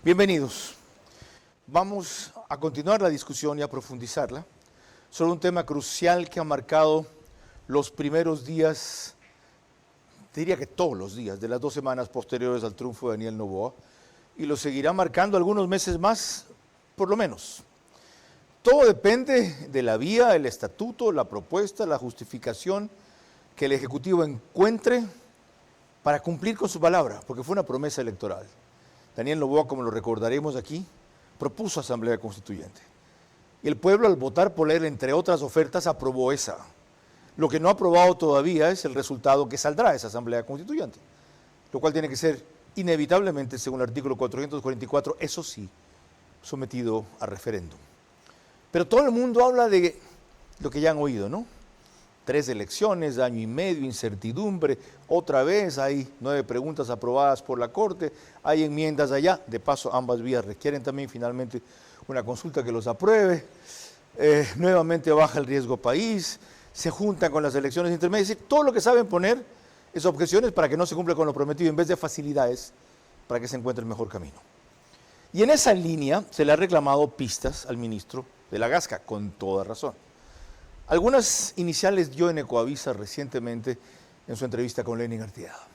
Bienvenidos. Vamos a continuar la discusión y a profundizarla sobre un tema crucial que ha marcado los primeros días, diría que todos los días, de las 2 semanas posteriores al triunfo de Daniel Noboa, y lo seguirá marcando algunos meses más, por lo menos. Todo depende de la vía, el estatuto, la propuesta, la justificación que el Ejecutivo encuentre para cumplir con su palabra, porque fue una promesa electoral. Daniel Noboa, como lo recordaremos aquí, propuso Asamblea Constituyente. Y el pueblo, al votar por él, entre otras ofertas, aprobó esa. Lo que no ha aprobado todavía es el resultado que saldrá de esa Asamblea Constituyente, lo cual tiene que ser inevitablemente, según el artículo 444, eso sí, sometido a referéndum. Pero todo el mundo habla de lo que ya han oído, ¿no? 3 elecciones, año y medio, incertidumbre, otra vez hay 9 preguntas aprobadas por la Corte, hay enmiendas allá, de paso ambas vías requieren también finalmente una consulta que los apruebe, nuevamente baja el riesgo país, se juntan con las elecciones intermedias, es decir, todo lo que saben poner es objeciones para que no se cumpla con lo prometido en vez de facilidades para que se encuentre el mejor camino. Y en esa línea se le ha reclamado pistas al ministro de la Gasca, con toda razón. Algunas iniciales dio en Ecoavisa recientemente en su entrevista con Lenin Arteaga.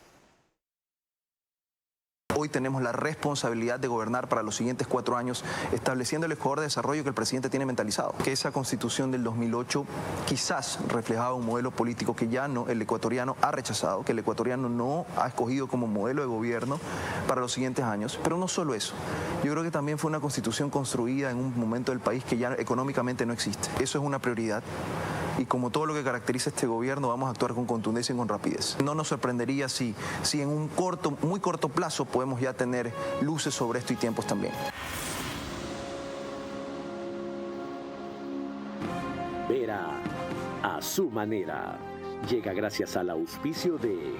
Hoy tenemos la responsabilidad de gobernar para los siguientes 4 años, estableciendo el Ecuador de desarrollo que el presidente tiene mentalizado. Que esa constitución del 2008 quizás reflejaba un modelo político que ya no, el ecuatoriano ha rechazado, que el ecuatoriano no ha escogido como modelo de gobierno para los siguientes años. Pero no solo eso, yo creo que también fue una constitución construida en un momento del país que ya económicamente no existe. Eso es una prioridad. Y como todo lo que caracteriza a este gobierno, vamos a actuar con contundencia y con rapidez. No nos sorprendería si en un muy corto plazo podemos ya tener luces sobre esto y tiempos también. Vera a su manera. Llega gracias al auspicio de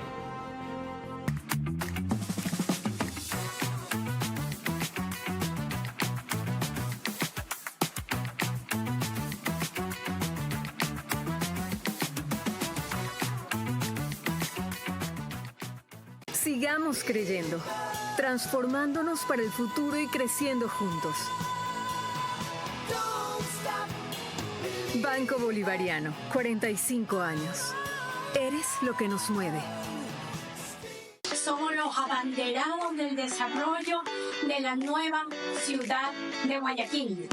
Sigamos creyendo, transformándonos para el futuro y creciendo juntos. Banco Bolivariano, 45 años. Eres lo que nos mueve. Somos los abanderados del desarrollo de la nueva ciudad de Guayaquil.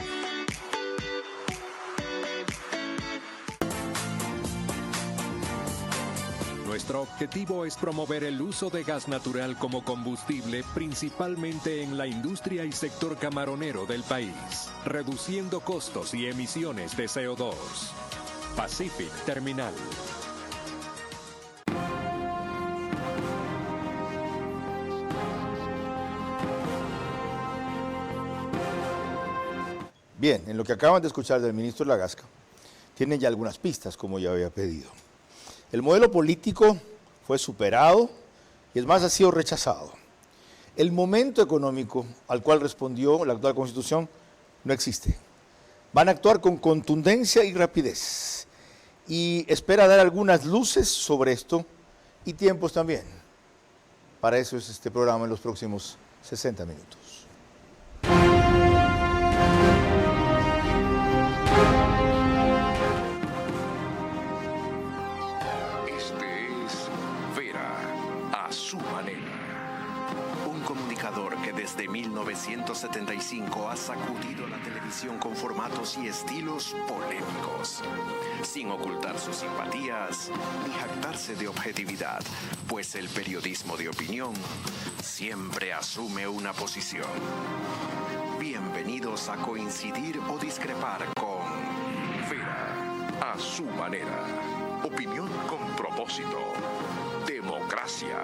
Nuestro objetivo es promover el uso de gas natural como combustible, principalmente en la industria y sector camaronero del país, reduciendo costos y emisiones de CO2. Pacific Terminal. Bien, en lo que acaban de escuchar del ministro de la Gasca, tienen ya algunas pistas, como ya había pedido. El modelo político fue superado y es más, ha sido rechazado. El momento económico al cual respondió la actual Constitución no existe. Van a actuar con contundencia y rapidez y espera dar algunas luces sobre esto y tiempos también. Para eso es este programa en los próximos 60 minutos. Desde 1975 ha sacudido la televisión con formatos y estilos polémicos, sin ocultar sus simpatías ni jactarse de objetividad, pues el periodismo de opinión siempre asume una posición. Bienvenidos a coincidir o discrepar con Vera a su manera. Opinión con propósito. Democracia.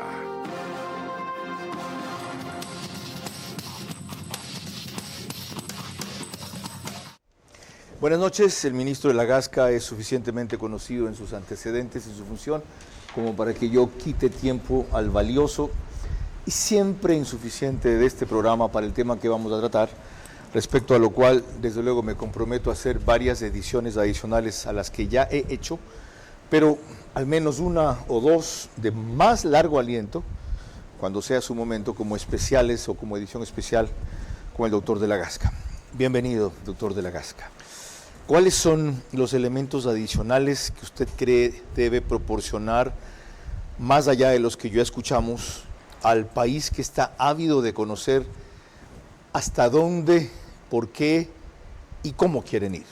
Buenas noches. El ministro de la Gasca es suficientemente conocido en sus antecedentes y su función como para que yo quite tiempo al valioso y siempre insuficiente de este programa para el tema que vamos a tratar, respecto a lo cual, desde luego, me comprometo a hacer varias ediciones adicionales a las que ya he hecho, pero al menos 1 o 2 de más largo aliento, cuando sea su momento, como especiales o como edición especial, con el doctor de la Gasca. Bienvenido, doctor de la Gasca. ¿Cuáles son los elementos adicionales que usted cree debe proporcionar, más allá de los que ya escuchamos, al país que está ávido de conocer hasta dónde, por qué y cómo quieren ir?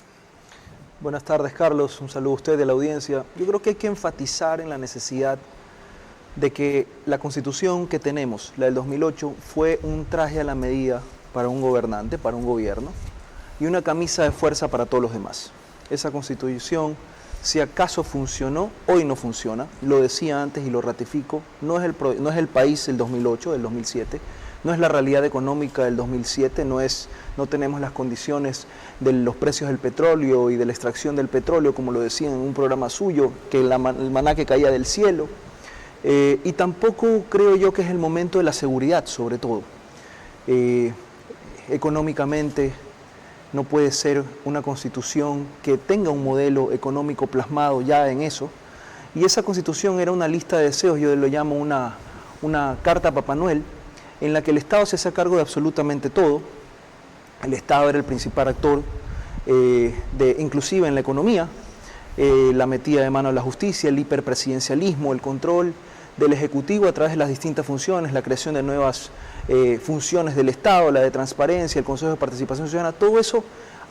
Buenas tardes, Carlos. Un saludo a usted, de la audiencia. Yo creo que hay que enfatizar en la necesidad de que la Constitución que tenemos, la del 2008, fue un traje a la medida para un gobernante, para un gobierno, y una camisa de fuerza para todos los demás. Esa Constitución, si acaso funcionó, hoy no funciona. Lo decía antes y lo ratifico, no es el país del 2008, del 2007, no es la realidad económica del 2007, no tenemos las condiciones de los precios del petróleo y de la extracción del petróleo, como lo decía en un programa suyo, que el maná que caía del cielo. Y tampoco creo yo que es el momento de la seguridad, sobre todo. Económicamente no puede ser una constitución que tenga un modelo económico plasmado ya en eso. Y esa constitución era una lista de deseos, yo lo llamo una carta a Papá Noel, en la que el Estado se hace cargo de absolutamente todo. El Estado era el principal actor, inclusive en la economía, la metida de mano a la justicia, el hiperpresidencialismo, el control del Ejecutivo a través de las distintas funciones, la creación de nuevas funciones del Estado, la de transparencia, el Consejo de Participación Ciudadana. Todo eso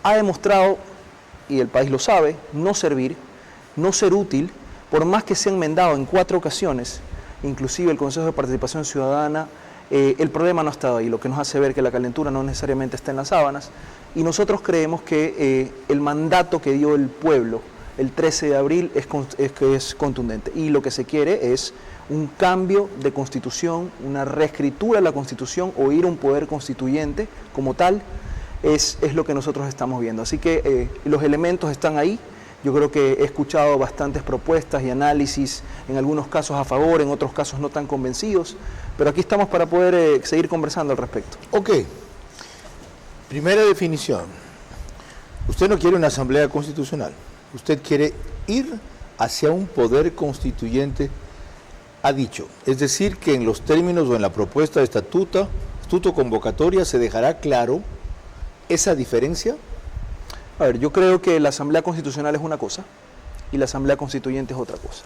ha demostrado, y el país lo sabe, no servir, no ser útil, por más que se ha enmendado en 4 ocasiones, inclusive el Consejo de Participación Ciudadana. El problema no ha estado ahí, lo que nos hace ver que la calentura no necesariamente está en las sábanas, y nosotros creemos que el mandato que dio el pueblo el 13 de abril es contundente, y lo que se quiere es un cambio de constitución, una reescritura de la constitución, o ir a un poder constituyente como tal, es lo que nosotros estamos viendo. Así que los elementos están ahí. Yo creo que he escuchado bastantes propuestas y análisis, en algunos casos a favor, en otros casos no tan convencidos, pero aquí estamos para poder seguir conversando al respecto. Ok, primera definición. Usted no quiere una asamblea constitucional, usted quiere ir hacia un poder constituyente, ha dicho. Es decir, que en los términos o en la propuesta de estatuto convocatoria se dejará claro esa diferencia. A ver, yo creo que la Asamblea Constitucional es una cosa y la Asamblea Constituyente es otra cosa.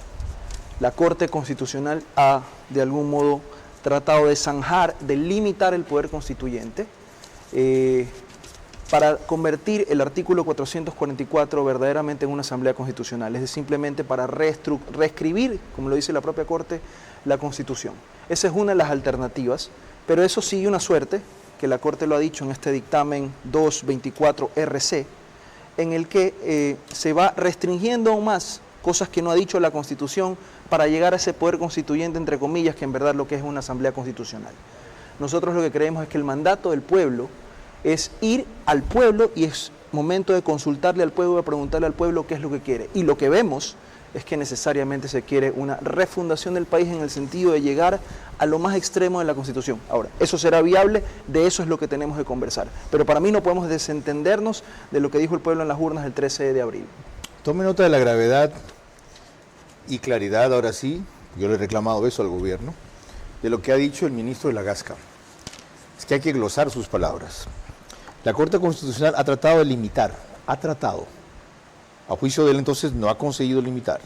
La Corte Constitucional ha, de algún modo, tratado de zanjar, de limitar el poder constituyente para convertir el artículo 444 verdaderamente en una Asamblea Constitucional, es decir, simplemente para reescribir, como lo dice la propia Corte, la Constitución. Esa es una de las alternativas, pero eso sigue una suerte, que la Corte lo ha dicho en este dictamen 224 RC, en el que se va restringiendo aún más cosas que no ha dicho la Constitución para llegar a ese poder constituyente, entre comillas, que en verdad lo que es una asamblea constitucional. Nosotros lo que creemos es que el mandato del pueblo es ir al pueblo, y es momento de consultarle al pueblo, de preguntarle al pueblo qué es lo que quiere. Y lo que vemos es que necesariamente se quiere una refundación del país en el sentido de llegar a lo más extremo de la Constitución. Ahora, ¿eso será viable? De eso es lo que tenemos que conversar. Pero para mí no podemos desentendernos de lo que dijo el pueblo en las urnas el 13 de abril. Tome nota de la gravedad y claridad, ahora sí, yo le he reclamado eso al gobierno, de lo que ha dicho el ministro de la Gasca. Es que hay que glosar sus palabras. La Corte Constitucional ha tratado de limitar, a juicio de él entonces no ha conseguido limitar.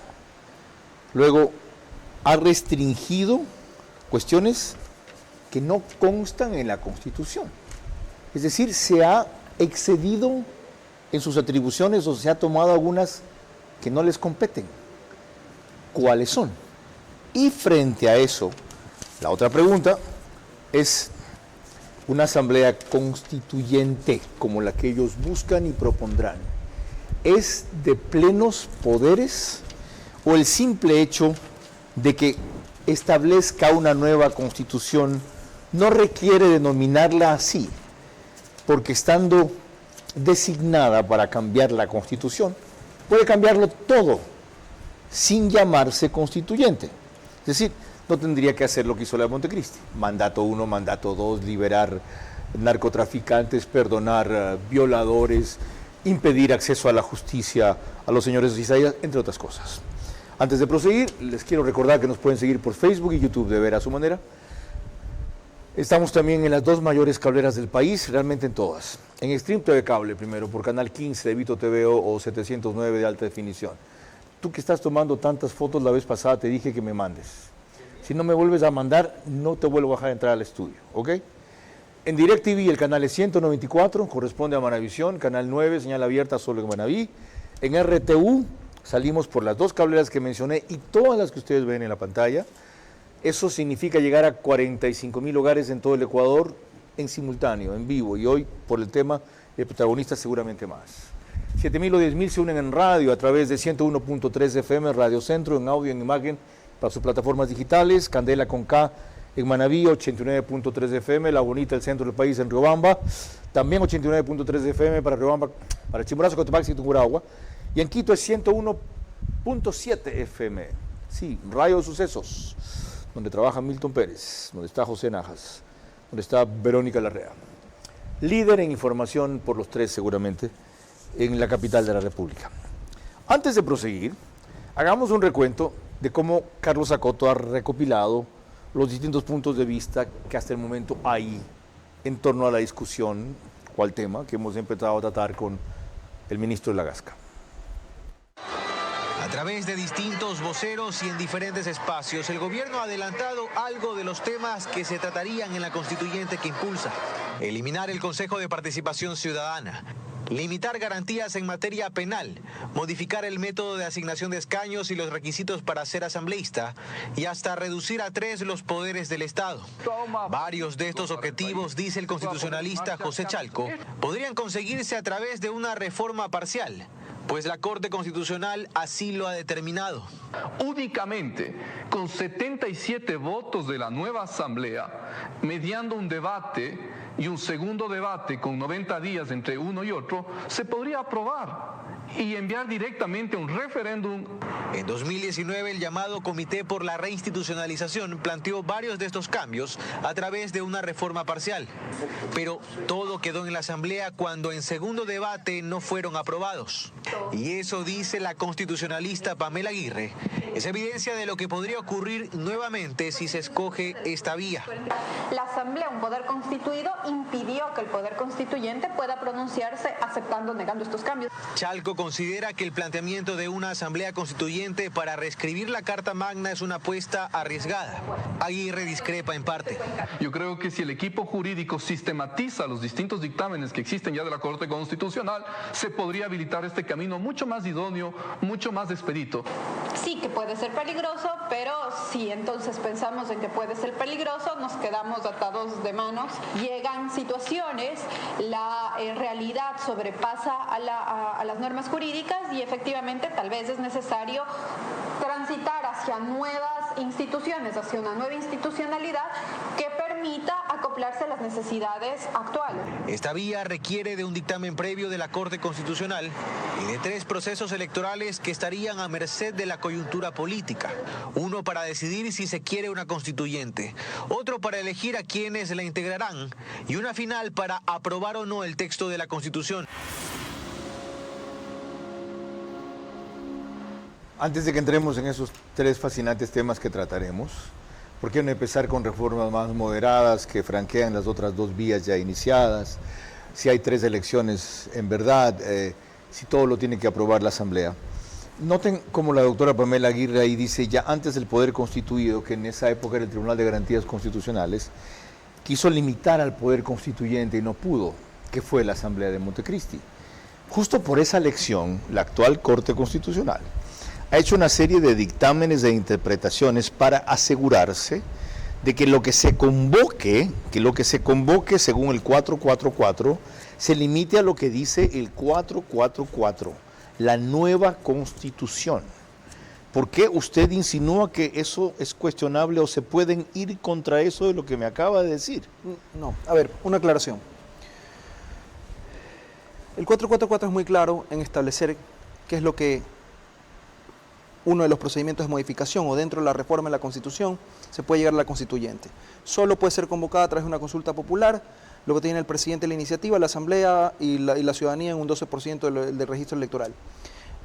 Luego ha restringido cuestiones que no constan en la Constitución. Es decir, se ha excedido en sus atribuciones o se ha tomado algunas que no les competen. ¿Cuáles son? Y frente a eso, la otra pregunta es: una asamblea constituyente como la que ellos buscan y propondrán, ¿es de plenos poderes o el simple hecho de que establezca una nueva constitución no requiere denominarla así, porque estando designada para cambiar la constitución, puede cambiarlo todo sin llamarse constituyente? Es decir, no tendría que hacer lo que hizo la de Montecristi: mandato 1, mandato 2, liberar narcotraficantes, perdonar violadores, impedir acceso a la justicia a los señores de Cizaña, entre otras cosas. Antes de proseguir, les quiero recordar que nos pueden seguir por Facebook y YouTube de Ver a Su Manera. Estamos también en las dos mayores cableras del país, realmente en todas. En Extreme TV Cable primero, por Canal 15 de Vito TVO o 709 de alta definición. Tú que estás tomando tantas fotos la vez pasada, te dije que me mandes. Si no me vuelves a mandar, no te vuelvo a dejar entrar al estudio, ¿ok? En DirecTV el canal es 194, corresponde a Manavisión, canal 9, señal abierta solo en Manaví. En RTU salimos por las dos cableras que mencioné y todas las que ustedes ven en la pantalla. Eso significa llegar a 45,000 hogares en todo el Ecuador en simultáneo, en vivo, y hoy por el tema de protagonistas seguramente más. 7,000 o 10,000 se unen en radio a través de 101.3 FM, Radio Centro, en audio, en imagen, para sus plataformas digitales, Candela con K en Manaví, 89.3 FM, La Bonita, el centro del país, en Riobamba, también 89.3 FM para Riobamba, para Chimborazo, Cotopaxi y Tungurahua, y en Quito es 101.7 FM, sí, Radio Sucesos, donde trabaja Milton Pérez, donde está José Najas, donde está Verónica Larrea. Líder en información por los tres seguramente, en la capital de la República. Antes de proseguir, hagamos un recuento de cómo Carlos Acoto ha recopilado los distintos puntos de vista que hasta el momento hay en torno a la discusión o al tema que hemos empezado a tratar con el ministro de la Gasca. A través de distintos voceros y en diferentes espacios, el gobierno ha adelantado algo de los temas que se tratarían en la constituyente que impulsa. Eliminar el Consejo de Participación Ciudadana, limitar garantías en materia penal, modificar el método de asignación de escaños y los requisitos para ser asambleísta y hasta reducir a 3 los poderes del Estado. Varios de estos objetivos, dice el constitucionalista José Chalco, podrían conseguirse a través de una reforma parcial, pues la Corte Constitucional así lo ha determinado. Únicamente con 77 votos de la nueva Asamblea, mediando un debate y un segundo debate con 90 días entre uno y otro, se podría aprobar y enviar directamente un referéndum. En 2019, el llamado Comité por la Reinstitucionalización planteó varios de estos cambios a través de una reforma parcial. Pero todo quedó en la Asamblea cuando en segundo debate no fueron aprobados. Y eso, dice la constitucionalista Pamela Aguirre, es evidencia de lo que podría ocurrir nuevamente si se escoge esta vía. La Asamblea, un poder constituido, impidió que el poder constituyente pueda pronunciarse aceptando o negando estos cambios. Chalco considera que el planteamiento de una asamblea constituyente para reescribir la Carta Magna es una apuesta arriesgada. Aguirre discrepa en parte. Yo creo que si el equipo jurídico sistematiza los distintos dictámenes que existen ya de la Corte Constitucional, se podría habilitar este camino mucho más idóneo, mucho más expedito. Sí que puede ser peligroso, pero si entonces pensamos en que puede ser peligroso, nos quedamos atados de manos. Llegan situaciones, la realidad sobrepasa a las normas jurídicas y efectivamente tal vez es necesario transitar hacia nuevas instituciones, hacia una nueva institucionalidad que permita acoplarse a las necesidades actuales. Esta vía requiere de un dictamen previo de la Corte Constitucional y de 3 procesos electorales que estarían a merced de la coyuntura política. Uno para decidir si se quiere una constituyente, otro para elegir a quienes la integrarán y una final para aprobar o no el texto de la Constitución. Antes de que entremos en esos 3 fascinantes temas que trataremos, ¿por qué no empezar con reformas más moderadas que franquean las otras 2 vías ya iniciadas? Si hay 3 elecciones en verdad, si todo lo tiene que aprobar la Asamblea. Noten como la doctora Pamela Aguirre ahí dice, ya antes del poder constituido, que en esa época era el Tribunal de Garantías Constitucionales, quiso limitar al poder constituyente y no pudo, que fue la Asamblea de Montecristi. Justo por esa elección, la actual Corte Constitucional ha hecho una serie de dictámenes e interpretaciones para asegurarse de que lo que se convoque según el 444, se limite a lo que dice el 444, la nueva Constitución. ¿Por qué usted insinúa que eso es cuestionable o se pueden ir contra eso de lo que me acaba de decir? No, a ver, una aclaración. El 444 es muy claro en establecer qué es lo que uno de los procedimientos de modificación o dentro de la reforma de la Constitución se puede llegar a la constituyente. Solo puede ser convocada a través de una consulta popular, lo que tiene el presidente de la iniciativa, la Asamblea y la ciudadanía en un 12% del registro electoral.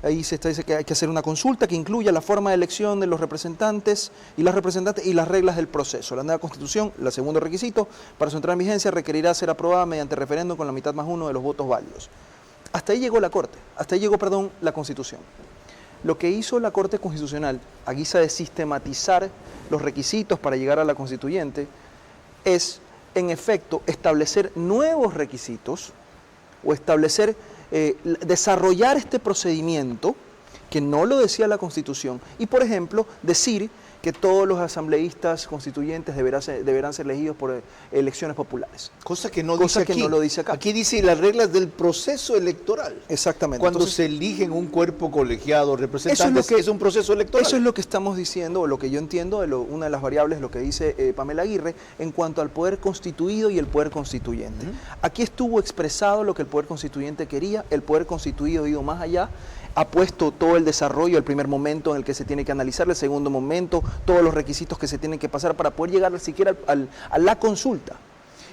Ahí se dice que hay que hacer una consulta que incluya la forma de elección de los representantes y las reglas del proceso. La nueva Constitución, el segundo requisito, para su entrada en vigencia requerirá ser aprobada mediante referéndum con la mitad más uno de los votos válidos. Hasta ahí llegó la Corte, la Constitución. Lo que hizo la Corte Constitucional, a guisa de sistematizar los requisitos para llegar a la Constituyente, es, en efecto, establecer nuevos requisitos o desarrollar este procedimiento que no lo decía la Constitución y, por ejemplo, decir que todos los asambleístas constituyentes deberán ser elegidos por elecciones populares. Cosa que no lo dice acá. Aquí dice las reglas del proceso electoral. Exactamente. Cuando se eligen un cuerpo colegiado, representantes, es un proceso electoral. Eso es lo que estamos diciendo, o lo que yo entiendo, una de las variables, lo que dice Pamela Aguirre, en cuanto al poder constituido y el poder constituyente. Aquí estuvo expresado lo que el poder constituyente quería, el poder constituido ha ido más allá, ha puesto todo el desarrollo, el primer momento en el que se tiene que analizar, el segundo momento, todos los requisitos que se tienen que pasar para poder llegar siquiera a la consulta.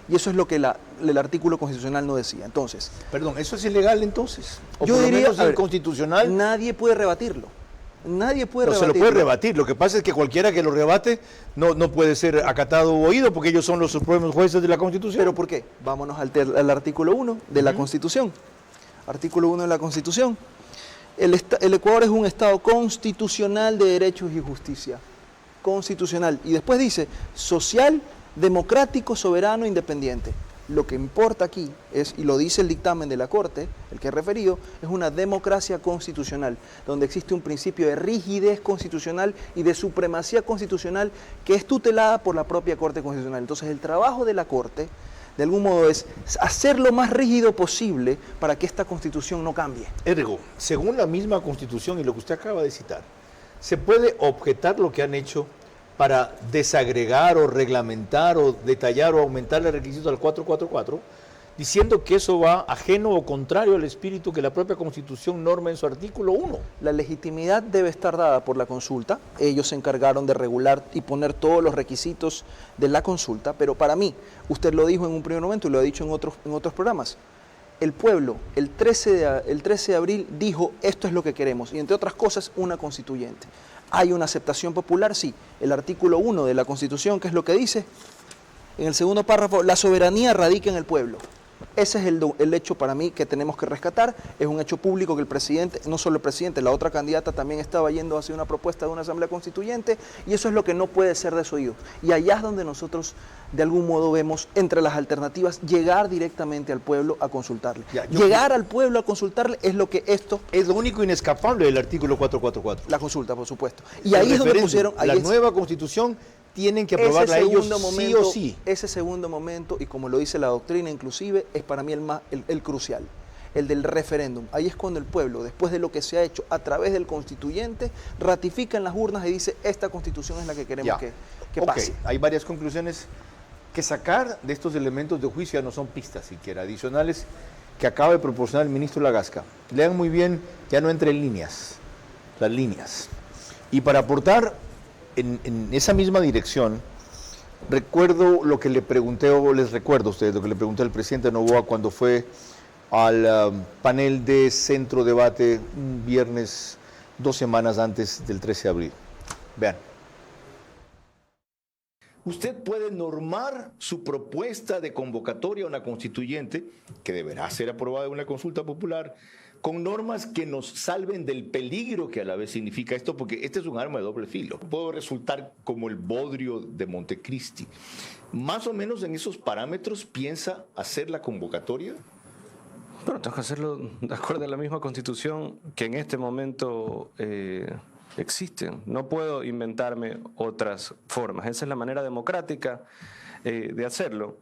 Y eso es lo que el artículo constitucional no decía. Entonces, perdón, ¿eso es ilegal entonces? ¿O yo diría inconstitucional? Nadie puede rebatirlo. Nadie puede rebatirlo. Se lo puede rebatir. Lo que pasa es que cualquiera que lo rebate no puede ser acatado o oído porque ellos son los supremos jueces de la Constitución. ¿Pero por qué? Vámonos al artículo 1 de la Constitución. Artículo 1 de la Constitución. El Ecuador es un Estado constitucional de derechos y justicia. Constitucional. Y después dice, social, democrático, soberano, independiente. Lo que importa aquí es, y lo dice el dictamen de la Corte, el que he referido, es una democracia constitucional, donde existe un principio de rigidez constitucional y de supremacía constitucional que es tutelada por la propia Corte Constitucional. Entonces, el trabajo de la Corte, de algún modo, es hacer lo más rígido posible para que esta Constitución no cambie. Ergo, según la misma Constitución y lo que usted acaba de citar, ¿se puede objetar lo que han hecho para desagregar o reglamentar o detallar o aumentar el requisito al 444, diciendo que eso va ajeno o contrario al espíritu que la propia Constitución norma en su artículo 1? La legitimidad debe estar dada por la consulta. Ellos se encargaron de regular y poner todos los requisitos de la consulta, pero para mí, usted lo dijo en un primer momento y lo ha dicho en otros programas, el pueblo el 13 de abril dijo esto es lo que queremos y entre otras cosas una constituyente. ¿Hay una aceptación popular? Sí. El artículo 1 de la Constitución, ¿qué es lo que dice? En el segundo párrafo, la soberanía radica en el pueblo. Ese es el hecho para mí que tenemos que rescatar. Es un hecho público que el presidente, no solo el presidente, la otra candidata también estaba yendo hacia una propuesta de una asamblea constituyente y eso es lo que no puede ser desoído. Y allá es donde nosotros de algún modo vemos entre las alternativas llegar directamente al pueblo a consultarle. Llegar al pueblo a consultarle es lo que esto... Es lo único inescapable del artículo 444. La consulta, por supuesto. Y ahí es donde pusieron... La nueva Constitución tienen que aprobarla ellos sí o sí. Ese segundo momento, y como lo dice la doctrina inclusive, es para mí el crucial, el del referéndum. Ahí es cuando el pueblo, después de lo que se ha hecho a través del constituyente, ratifica en las urnas y dice, esta Constitución es la que queremos que pase. Hay varias conclusiones que sacar de estos elementos de juicio, ya no son pistas siquiera, adicionales, que acaba de proporcionar el ministro Lagasca. Lean muy bien, ya no entre líneas, las líneas. Y para aportar en esa misma dirección, recuerdo lo que le pregunté, o les recuerdo a ustedes, lo que le pregunté al presidente Noboa cuando fue al panel de centro debate un viernes, 2 semanas antes del 13 de abril. Vean. Usted puede normar su propuesta de convocatoria a una constituyente, que deberá ser aprobada en una consulta popular, con normas que nos salven del peligro que a la vez significa esto, porque este es un arma de doble filo. Puedo resultar como el bodrio de Montecristi. Más o menos en esos parámetros piensa hacer la convocatoria. Bueno, tengo que hacerlo de acuerdo a la misma Constitución que en este momento existen. No puedo inventarme otras formas. Esa es la manera democrática de hacerlo,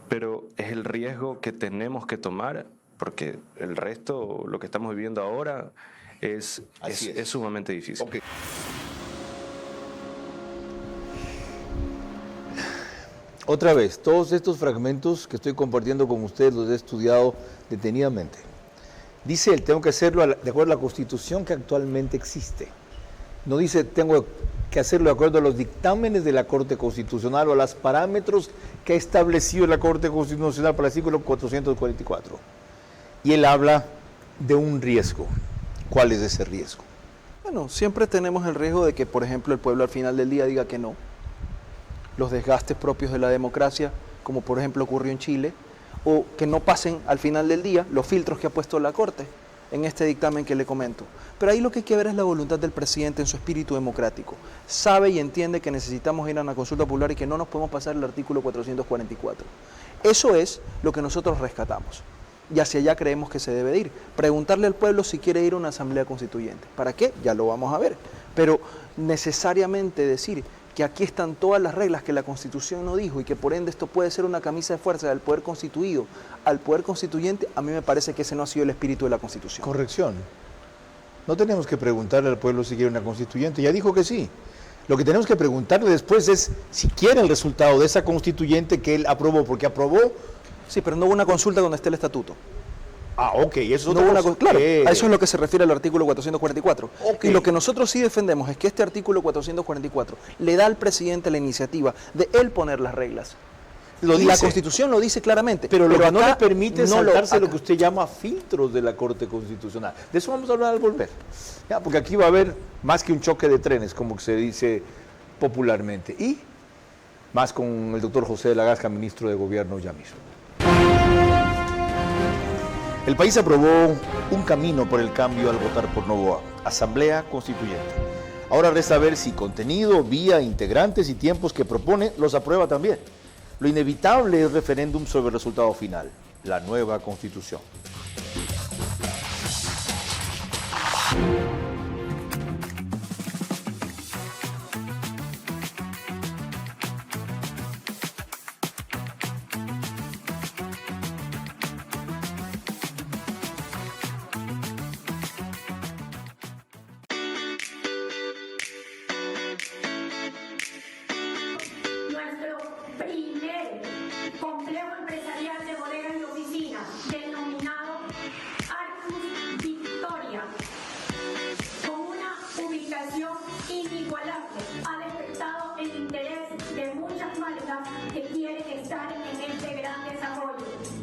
pero es el riesgo que tenemos que tomar, porque el resto, lo que estamos viviendo ahora, es sumamente difícil. Okay. Otra vez, todos estos fragmentos que estoy compartiendo con ustedes los he estudiado detenidamente. Dice él, tengo que hacerlo de acuerdo a la Constitución que actualmente existe. No dice, tengo que hacerlo de acuerdo a los dictámenes de la Corte Constitucional o a los parámetros que ha establecido la Corte Constitucional para el artículo 444. Y él habla de un riesgo. ¿Cuál es ese riesgo? Bueno, siempre tenemos el riesgo de que, por ejemplo, el pueblo al final del día diga que no. Los desgastes propios de la democracia, como por ejemplo ocurrió en Chile, o que no pasen al final del día los filtros que ha puesto la Corte en este dictamen que le comento. Pero ahí lo que hay que ver es la voluntad del presidente en su espíritu democrático. Sabe y entiende que necesitamos ir a una consulta popular y que no nos podemos pasar el artículo 444. Eso es lo que nosotros rescatamos. Y hacia allá creemos que se debe de ir. Preguntarle al pueblo si quiere ir a una asamblea constituyente. ¿Para qué? Ya lo vamos a ver. Pero necesariamente decir que aquí están todas las reglas que la Constitución no dijo y que por ende esto puede ser una camisa de fuerza del poder constituido al poder constituyente, a mí me parece que ese no ha sido el espíritu de la Constitución. Corrección. No tenemos que preguntarle al pueblo si quiere una constituyente, ya dijo que sí. Lo que tenemos que preguntarle después es si quiere el resultado de esa constituyente que él aprobó, porque aprobó. Sí, pero no hubo una consulta donde esté el estatuto. Ah, ok, eso es no otra cosa. Claro, a eso es lo que se refiere al artículo 444. Okay. Y lo que nosotros sí defendemos es que este artículo 444 le da al presidente la iniciativa de él poner las reglas. Lo y la Constitución lo dice claramente. Pero lo que no le permite no saltarse lo que usted llama filtros de la Corte Constitucional. De eso vamos a hablar al volver. Ya, porque aquí va a haber más que un choque de trenes, como se dice popularmente. Y más con el doctor José de la Gasca, ministro de Gobierno ya mismo. El país aprobó un camino por el cambio al votar por Novoa, Asamblea Constituyente. Ahora resta ver si contenido, vía, integrantes y tiempos que propone los aprueba también. Lo inevitable es referéndum sobre el resultado final, la nueva Constitución.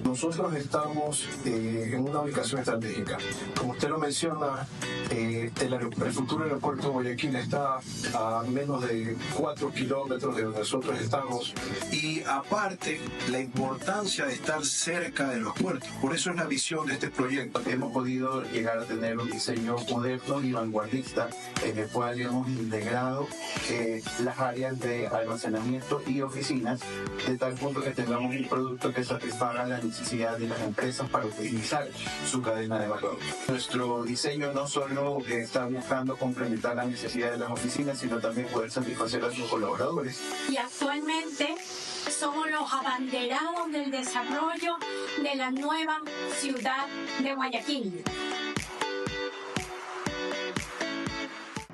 Nosotros estamos en una ubicación estratégica. Como usted lo menciona, el futuro aeropuerto de Guayaquil está a menos de 4 kilómetros de donde nosotros estamos. Y aparte, la importancia de estar cerca de los puertos. Por eso es la visión de este proyecto. Hemos podido llegar a tener un diseño moderno y vanguardista en el cual hemos integrado las áreas de almacenamiento y oficinas de tal punto que tengamos un producto que satisfaga la necesidad de las empresas para optimizar su cadena de valor. Nuestro diseño no solo está buscando complementar las necesidades de las oficinas, sino también poder satisfacer a sus colaboradores. Y actualmente somos los abanderados del desarrollo de la nueva ciudad de Guayaquil.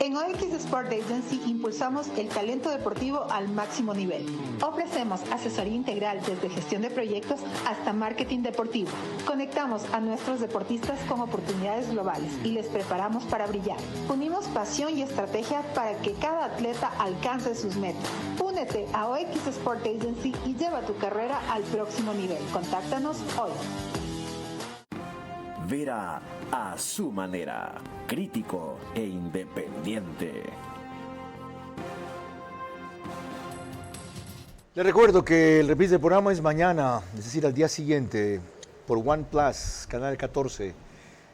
En OX Sport Agency impulsamos el talento deportivo al máximo nivel. Ofrecemos asesoría integral desde gestión de proyectos hasta marketing deportivo. Conectamos a nuestros deportistas con oportunidades globales y les preparamos para brillar. Unimos pasión y estrategia para que cada atleta alcance sus metas. Únete a OX Sport Agency y lleva tu carrera al próximo nivel. Contáctanos hoy. Vera a su manera, crítico e independiente. Les recuerdo que el reprise del programa es mañana, es decir, al día siguiente, por OnePlus, canal 14,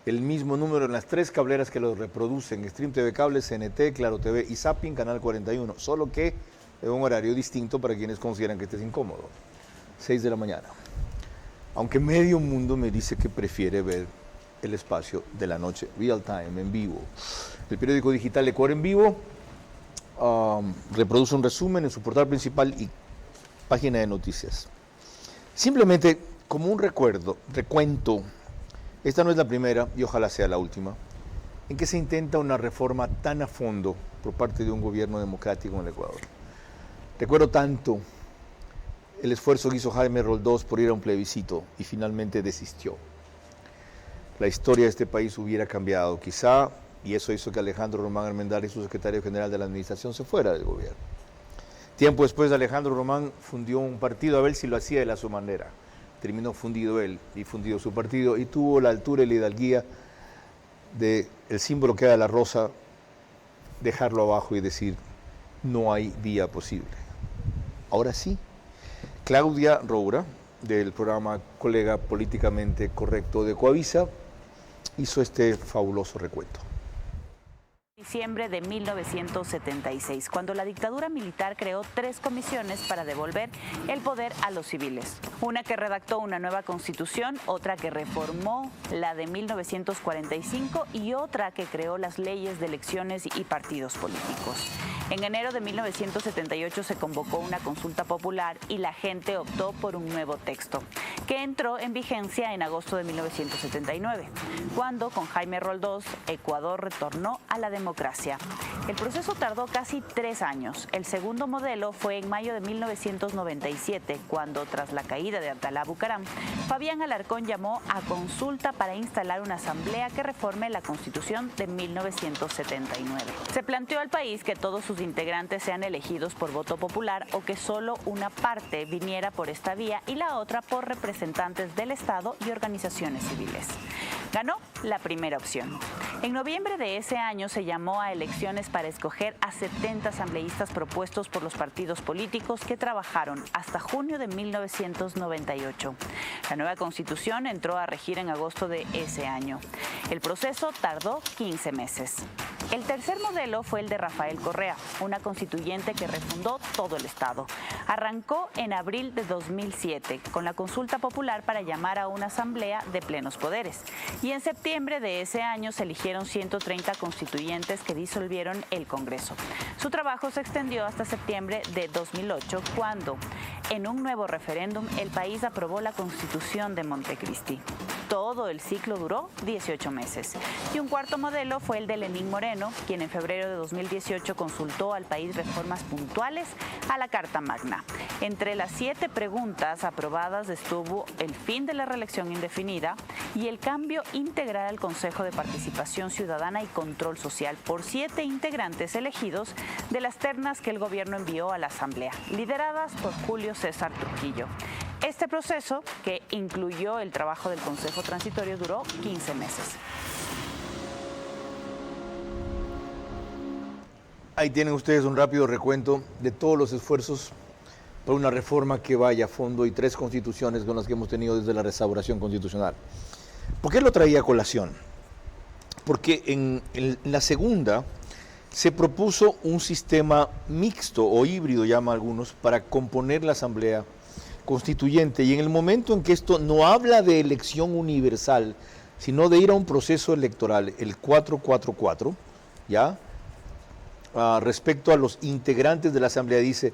el mismo número en las 3 cableras que lo reproducen, Stream TV Cable, CNT, Claro TV y Zapping, canal 41, solo que en un horario distinto para quienes consideran que este es incómodo, 6 de la mañana. Aunque medio mundo me dice que prefiere ver el espacio de la noche, real time, en vivo. El periódico digital Ecuador en Vivo reproduce un resumen en su portal principal y página de noticias. Simplemente como un recuento, esta no es la primera y ojalá sea la última, en que se intenta una reforma tan a fondo por parte de un gobierno democrático en el Ecuador. Recuerdo tanto el esfuerzo que hizo Jaime Roldós por ir a un plebiscito y finalmente desistió. La historia de este país hubiera cambiado, quizá, y eso hizo que Alejandro Román Armendáriz, su secretario general de la administración, se fuera del gobierno. Tiempo después, Alejandro Román fundió un partido, a ver si lo hacía de a su manera. Terminó fundido él y fundido su partido y tuvo la altura y la hidalguía del símbolo que era la rosa, dejarlo abajo y decir, no hay vía posible. Ahora sí, Claudia Roura, del programa Colega Políticamente Correcto de Coavisa, hizo este fabuloso recuento. Diciembre de 1976, cuando la dictadura militar creó 3 comisiones para devolver el poder a los civiles. Una que redactó una nueva constitución, otra que reformó la de 1945 y otra que creó las leyes de elecciones y partidos políticos. En enero de 1978 se convocó una consulta popular y la gente optó por un nuevo texto, que entró en vigencia en agosto de 1979, cuando con Jaime Roldós, Ecuador retornó a la democracia. El proceso tardó casi 3 años. El segundo modelo fue en mayo de 1997, cuando, tras la caída de Abdalá Bucaram, Fabián Alarcón llamó a consulta para instalar una asamblea que reforme la Constitución de 1979. Se planteó al país que todos sus integrantes sean elegidos por voto popular o que solo una parte viniera por esta vía y la otra por representantes del Estado y organizaciones civiles. Ganó la primera opción. En noviembre de ese año se llamó a elecciones para escoger a 70 asambleístas propuestos por los partidos políticos que trabajaron hasta junio de 1998. La nueva Constitución entró a regir en agosto de ese año. El proceso tardó 15 meses. El tercer modelo fue el de Rafael Correa, una constituyente que refundó todo el Estado. Arrancó en abril de 2007 con la consulta popular para llamar a una asamblea de plenos poderes. Y en septiembre de ese año se eligieron 130 constituyentes que disolvieron el Congreso. Su trabajo se extendió hasta septiembre de 2008, cuando, en un nuevo referéndum, el país aprobó la Constitución de Montecristi. Todo el ciclo duró 18 meses. Y un cuarto modelo fue el de Lenín Moreno, quien en febrero de 2018 consultó al país reformas puntuales a la Carta Magna. Entre las 7 preguntas aprobadas estuvo el fin de la reelección indefinida y el cambio integral al Consejo de Participación Ciudadana y Control Social por 7 integrantes elegidos de las ternas que el gobierno envió a la Asamblea, lideradas por Julio César Trujillo. Este proceso, que incluyó el trabajo del Consejo Transitorio, duró 15 meses. Ahí tienen ustedes un rápido recuento de todos los esfuerzos por una reforma que vaya a fondo y 3 constituciones con las que hemos tenido desde la restauración constitucional. ¿Por qué lo traía a colación? Porque en la segunda se propuso un sistema mixto o híbrido, llaman algunos, para componer la Asamblea Constituyente, y en el momento en que esto no habla de elección universal, sino de ir a un proceso electoral, el 444, ¿ya? Respecto a los integrantes de la Asamblea, dice,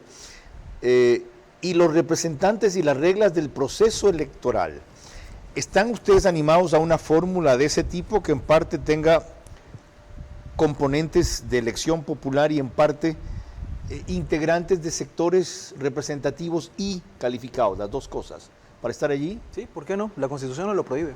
y los representantes y las reglas del proceso electoral, ¿están ustedes animados a una fórmula de ese tipo que en parte tenga componentes de elección popular y en parte integrantes de sectores representativos y calificados, las dos cosas, para estar allí? Sí, ¿por qué no? La Constitución no lo prohíbe.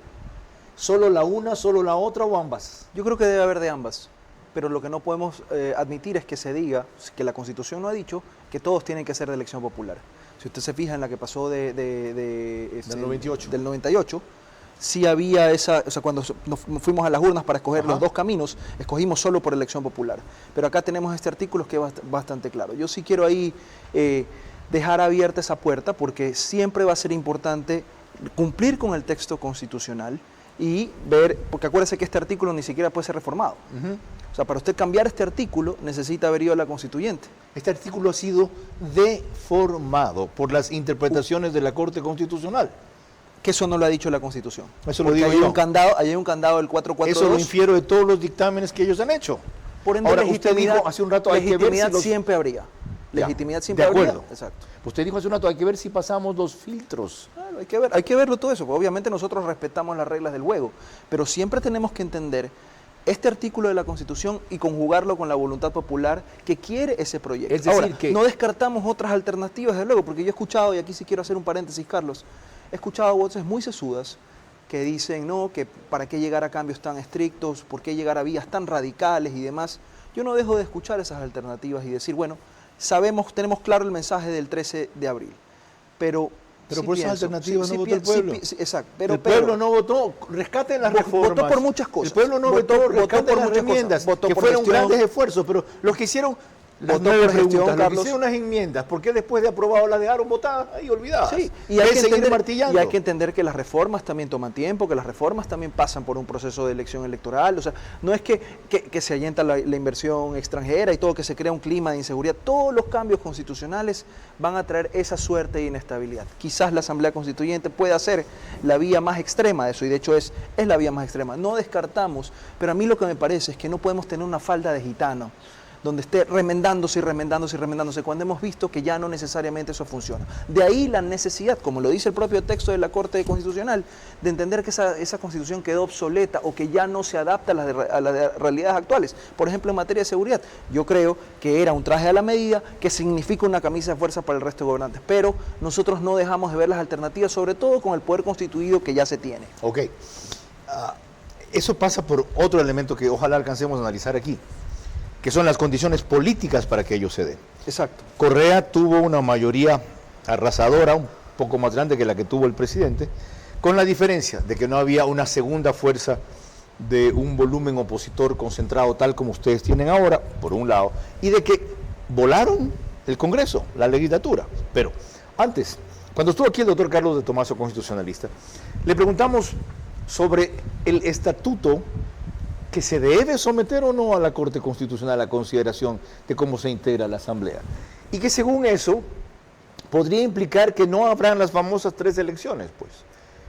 ¿Solo la una, solo la otra o ambas? Yo creo que debe haber de ambas, pero lo que no podemos admitir es que se diga, que la Constitución no ha dicho que todos tienen que ser de elección popular. Si usted se fija en la que pasó del 98, sí había esa, o sea, cuando nos fuimos a las urnas para escoger los 2 caminos, escogimos solo por elección popular. Pero acá tenemos este artículo que es bastante claro. Yo sí quiero ahí dejar abierta esa puerta, porque siempre va a ser importante cumplir con el texto constitucional y ver, porque acuérdese que este artículo ni siquiera puede ser reformado. O sea, para usted cambiar este artículo necesita haber ido a la constituyente. Este artículo ha sido deformado por las interpretaciones de la Corte Constitucional. Que eso no lo ha dicho la Constitución. Eso lo digo yo. Hay un candado del 442. Eso lo infiero de todos los dictámenes que ellos han hecho. Por ende, ahora, usted dijo hace un rato, hay que ver si siempre habría. Legitimidad siempre habría. De acuerdo. Exacto. Usted dijo hace un rato, hay que ver si pasamos los filtros. Claro, hay que verlo todo eso. Obviamente nosotros respetamos las reglas del juego, pero siempre tenemos que entender este artículo de la Constitución y conjugarlo con la voluntad popular que quiere ese proyecto. Es decir, ahora, que no descartamos otras alternativas, desde luego, porque yo he escuchado, y aquí sí quiero hacer un paréntesis, Carlos, he escuchado voces muy sesudas que dicen, no, que para qué llegar a cambios tan estrictos, por qué llegar a vías tan radicales y demás. Yo no dejo de escuchar esas alternativas y decir, bueno, sabemos, tenemos claro el mensaje del 13 de abril, pero Pero sí por esas pienso, alternativas sí, no sí votó el pueblo. sí, exacto. El pueblo no votó, rescaten las reformas. Votó por muchas cosas. El pueblo no votó, rescaten las enmiendas, que fueron grandes esfuerzos, pero los que hicieron las nueve preguntas, los que hicieron unas enmiendas, ¿por qué después de aprobado las dejaron votadas ahí olvidadas? Sí, y hay, martillando. Y hay que entender que las reformas también toman tiempo, que las reformas también pasan por un proceso de elección electoral. O sea, no es que se allenta la inversión extranjera y todo, que se crea un clima de inseguridad. Todos los cambios constitucionales van a traer esa suerte de inestabilidad. Quizás la Asamblea Constituyente pueda ser la vía más extrema de eso, y de hecho es la vía más extrema. No descartamos, pero a mí lo que me parece es que no podemos tener una falda de gitano donde esté remendándose y remendándose y remendándose, cuando hemos visto que ya no necesariamente eso funciona. De ahí la necesidad, como lo dice el propio texto de la Corte Constitucional, de entender que esa Constitución quedó obsoleta o que ya no se adapta a las realidades actuales. Por ejemplo, en materia de seguridad, yo creo que era un traje a la medida que significa una camisa de fuerza para el resto de gobernantes, pero nosotros no dejamos de ver las alternativas, sobre todo con el poder constituido que ya se tiene. Ok. Eso pasa por otro elemento que ojalá alcancemos a analizar aquí, que son las condiciones políticas para que ello se dé. Exacto. Correa tuvo una mayoría arrasadora, un poco más grande que la que tuvo el presidente, con la diferencia de que no había una segunda fuerza de un volumen opositor concentrado tal como ustedes tienen ahora, por un lado, y de que volaron el Congreso, la legislatura. Pero antes, cuando estuvo aquí el doctor Carlos de Tomaso, constitucionalista, le preguntamos sobre el estatuto que se debe someter o no a la Corte Constitucional a consideración de cómo se integra la Asamblea. Y que según eso podría implicar que no habrán las famosas 3 elecciones, pues.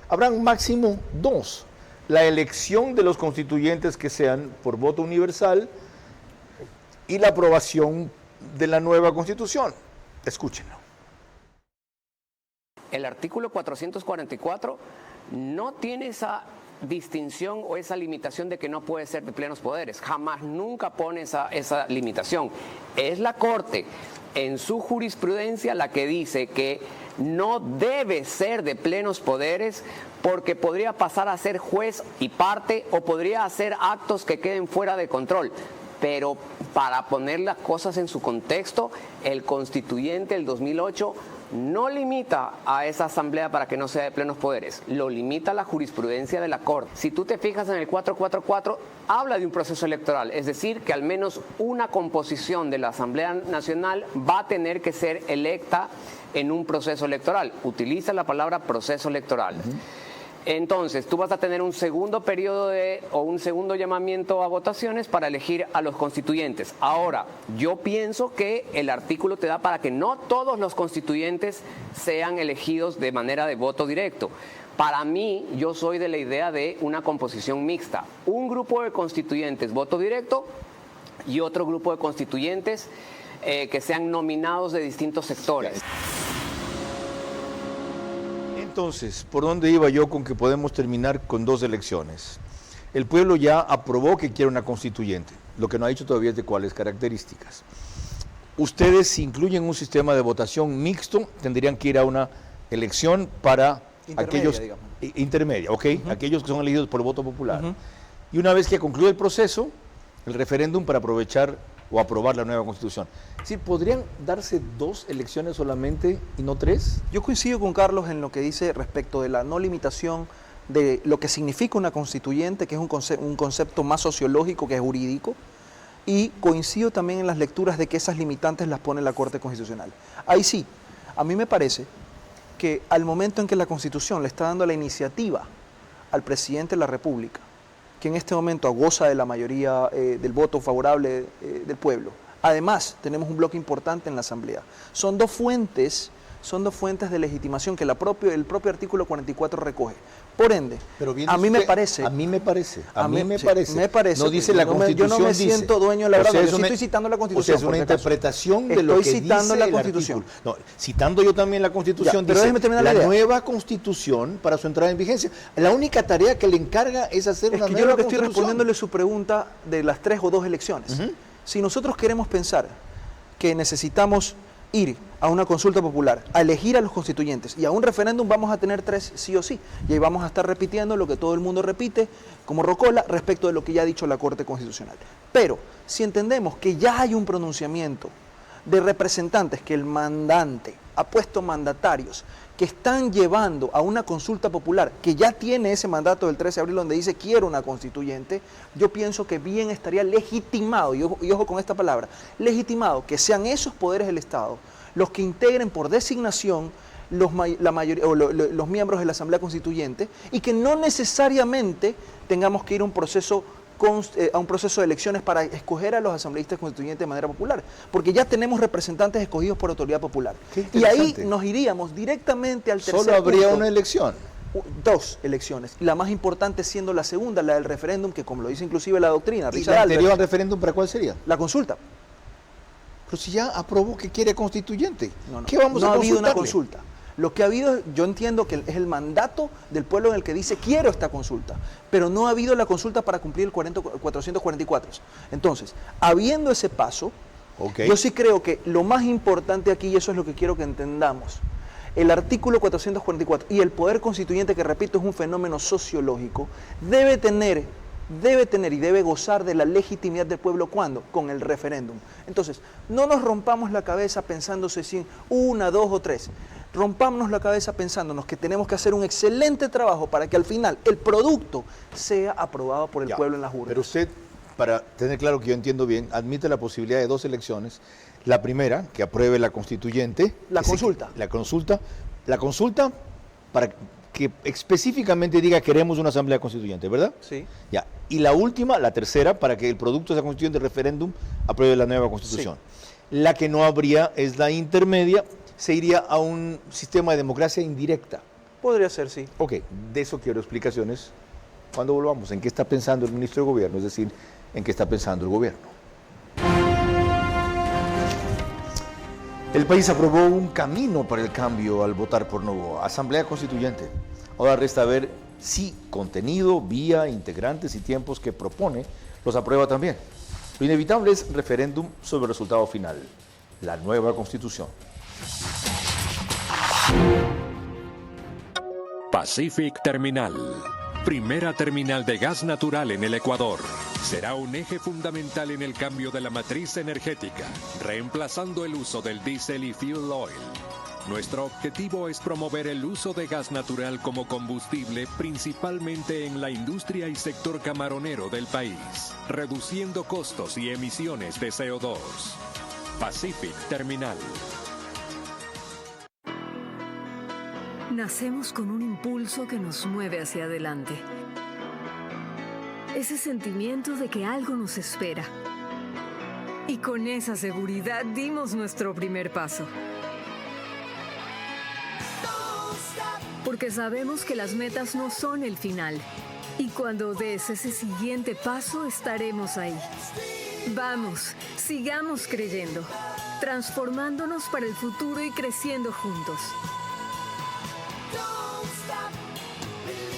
Habrán máximo 2. La elección de los constituyentes que sean por voto universal y la aprobación de la nueva Constitución. Escúchenlo. El artículo 444 no tiene esa distinción o esa limitación de que no puede ser de plenos poderes. Jamás, nunca pone esa limitación. Es la Corte en su jurisprudencia la que dice que no debe ser de plenos poderes porque podría pasar a ser juez y parte o podría hacer actos que queden fuera de control. Pero para poner las cosas en su contexto, el constituyente del 2008 no limita a esa asamblea para que no sea de plenos poderes, lo limita la jurisprudencia de la Corte. Si tú te fijas en el 444, habla de un proceso electoral, es decir, que al menos una composición de la Asamblea Nacional va a tener que ser electa en un proceso electoral. Utiliza la palabra proceso electoral. Entonces, tú vas a tener un segundo periodo o un segundo llamamiento a votaciones para elegir a los constituyentes. Ahora, yo pienso que el artículo te da para que no todos los constituyentes sean elegidos de manera de voto directo. Para mí, yo soy de la idea de una composición mixta. Un grupo de constituyentes voto directo y otro grupo de constituyentes que sean nominados de distintos sectores. Entonces, ¿por dónde iba yo con que podemos terminar con 2 elecciones? El pueblo ya aprobó que quiere una constituyente, lo que no ha dicho todavía es de cuáles características. Ustedes, si incluyen un sistema de votación mixto, tendrían que ir a una elección para aquellos intermedia, ¿ok? Aquellos que son elegidos por voto popular. Y una vez que concluya el proceso, el referéndum para aprovechar o aprobar la nueva Constitución. Es decir, ¿podrían darse 2 elecciones solamente y no 3? Yo coincido con Carlos en lo que dice respecto de la no limitación de lo que significa una constituyente, que es un concepto más sociológico que jurídico, y coincido también en las lecturas de que esas limitantes las pone la Corte Constitucional. Ahí sí, a mí me parece que al momento en que la Constitución le está dando la iniciativa al presidente de la República, que en este momento goza de la mayoría del voto favorable del pueblo. Además, tenemos un bloque importante en la Asamblea. Son dos fuentes de legitimación que el propio artículo 44 recoge. Por ende, a mí me parece. No dice la Constitución. Yo no me siento dueño de la verdad. Yo sí estoy citando la Constitución. O sea, es una interpretación de lo que dice la Constitución. No, citando yo también la Constitución, pero dice la nueva Constitución para su entrada en vigencia. La única tarea que le encarga es hacer una nueva Constitución. Yo lo que estoy respondiéndole su pregunta de las 3 o 2 elecciones. Si nosotros queremos pensar que necesitamos ir a una consulta popular, a elegir a los constituyentes y a un referéndum, vamos a tener 3 sí o sí. Y ahí vamos a estar repitiendo lo que todo el mundo repite como rocola respecto de lo que ya ha dicho la Corte Constitucional. Pero si entendemos que ya hay un pronunciamiento de representantes que el mandante ha puesto mandatarios que están llevando a una consulta popular, que ya tiene ese mandato del 13 de abril donde dice quiero una constituyente, yo pienso que bien estaría legitimado, y ojo con esta palabra, legitimado, que sean esos poderes del Estado los que integren por designación los miembros de la Asamblea Constituyente y que no necesariamente tengamos que ir a un proceso de elecciones para escoger a los asambleístas constituyentes de manera popular, porque ya tenemos representantes escogidos por autoridad popular. Y ahí nos iríamos directamente al tercer punto. Solo habría una elección. 2 elecciones, y la más importante siendo la segunda, la del referéndum, que como lo dice inclusive la doctrina. ¿Y la anterior al referéndum para cuál sería? La consulta. Pero si ya aprobó que quiere constituyente, no, ¿qué vamos a consultarle? No ha habido una consulta. Lo que ha habido, yo entiendo que es el mandato del pueblo en el que dice quiero esta consulta, pero no ha habido la consulta para cumplir el 444. Entonces, habiendo ese paso, yo sí creo que lo más importante aquí, y eso es lo que quiero que entendamos, el artículo 444 y el poder constituyente, que repito es un fenómeno sociológico, debe tener y debe gozar de la legitimidad del pueblo. ¿Cuándo? Con el referéndum. Entonces, no nos rompamos la cabeza pensándose si 1, 2 o 3. Rompámonos la cabeza pensándonos que tenemos que hacer un excelente trabajo para que al final el producto sea aprobado por el pueblo en las urnas. Pero usted, para tener claro que yo entiendo bien, admite la posibilidad de 2 elecciones. La primera, que apruebe la constituyente. La consulta. La consulta para que específicamente diga queremos una asamblea constituyente, ¿verdad? Sí. Ya. Y la última, la tercera, para que el producto de esa constituyente referéndum apruebe la nueva constitución. Sí. La que no habría es la intermedia, se iría a un sistema de democracia indirecta. Podría ser, sí. Ok, de eso quiero explicaciones cuando volvamos. ¿En qué está pensando el ministro de Gobierno? Es decir, ¿en qué está pensando el gobierno? El país aprobó un camino para el cambio al votar por Novoa, Asamblea Constituyente. Ahora resta ver si contenido, vía, integrantes y tiempos que propone los aprueba también. Lo inevitable es referéndum sobre el resultado final, la nueva Constitución. Pacific Terminal, primera terminal de gas natural en el Ecuador. Será un eje fundamental en el cambio de la matriz energética, reemplazando el uso del diésel y fuel oil. Nuestro objetivo es promover el uso de gas natural como combustible, principalmente en la industria y sector camaronero del país, reduciendo costos y emisiones de CO2. Pacific Terminal. Nacemos con un impulso que nos mueve hacia adelante. Ese sentimiento de que algo nos espera. Y con esa seguridad dimos nuestro primer paso. Porque sabemos que las metas no son el final. Y cuando des ese siguiente paso, estaremos ahí. Vamos, sigamos creyendo, transformándonos para el futuro y creciendo juntos.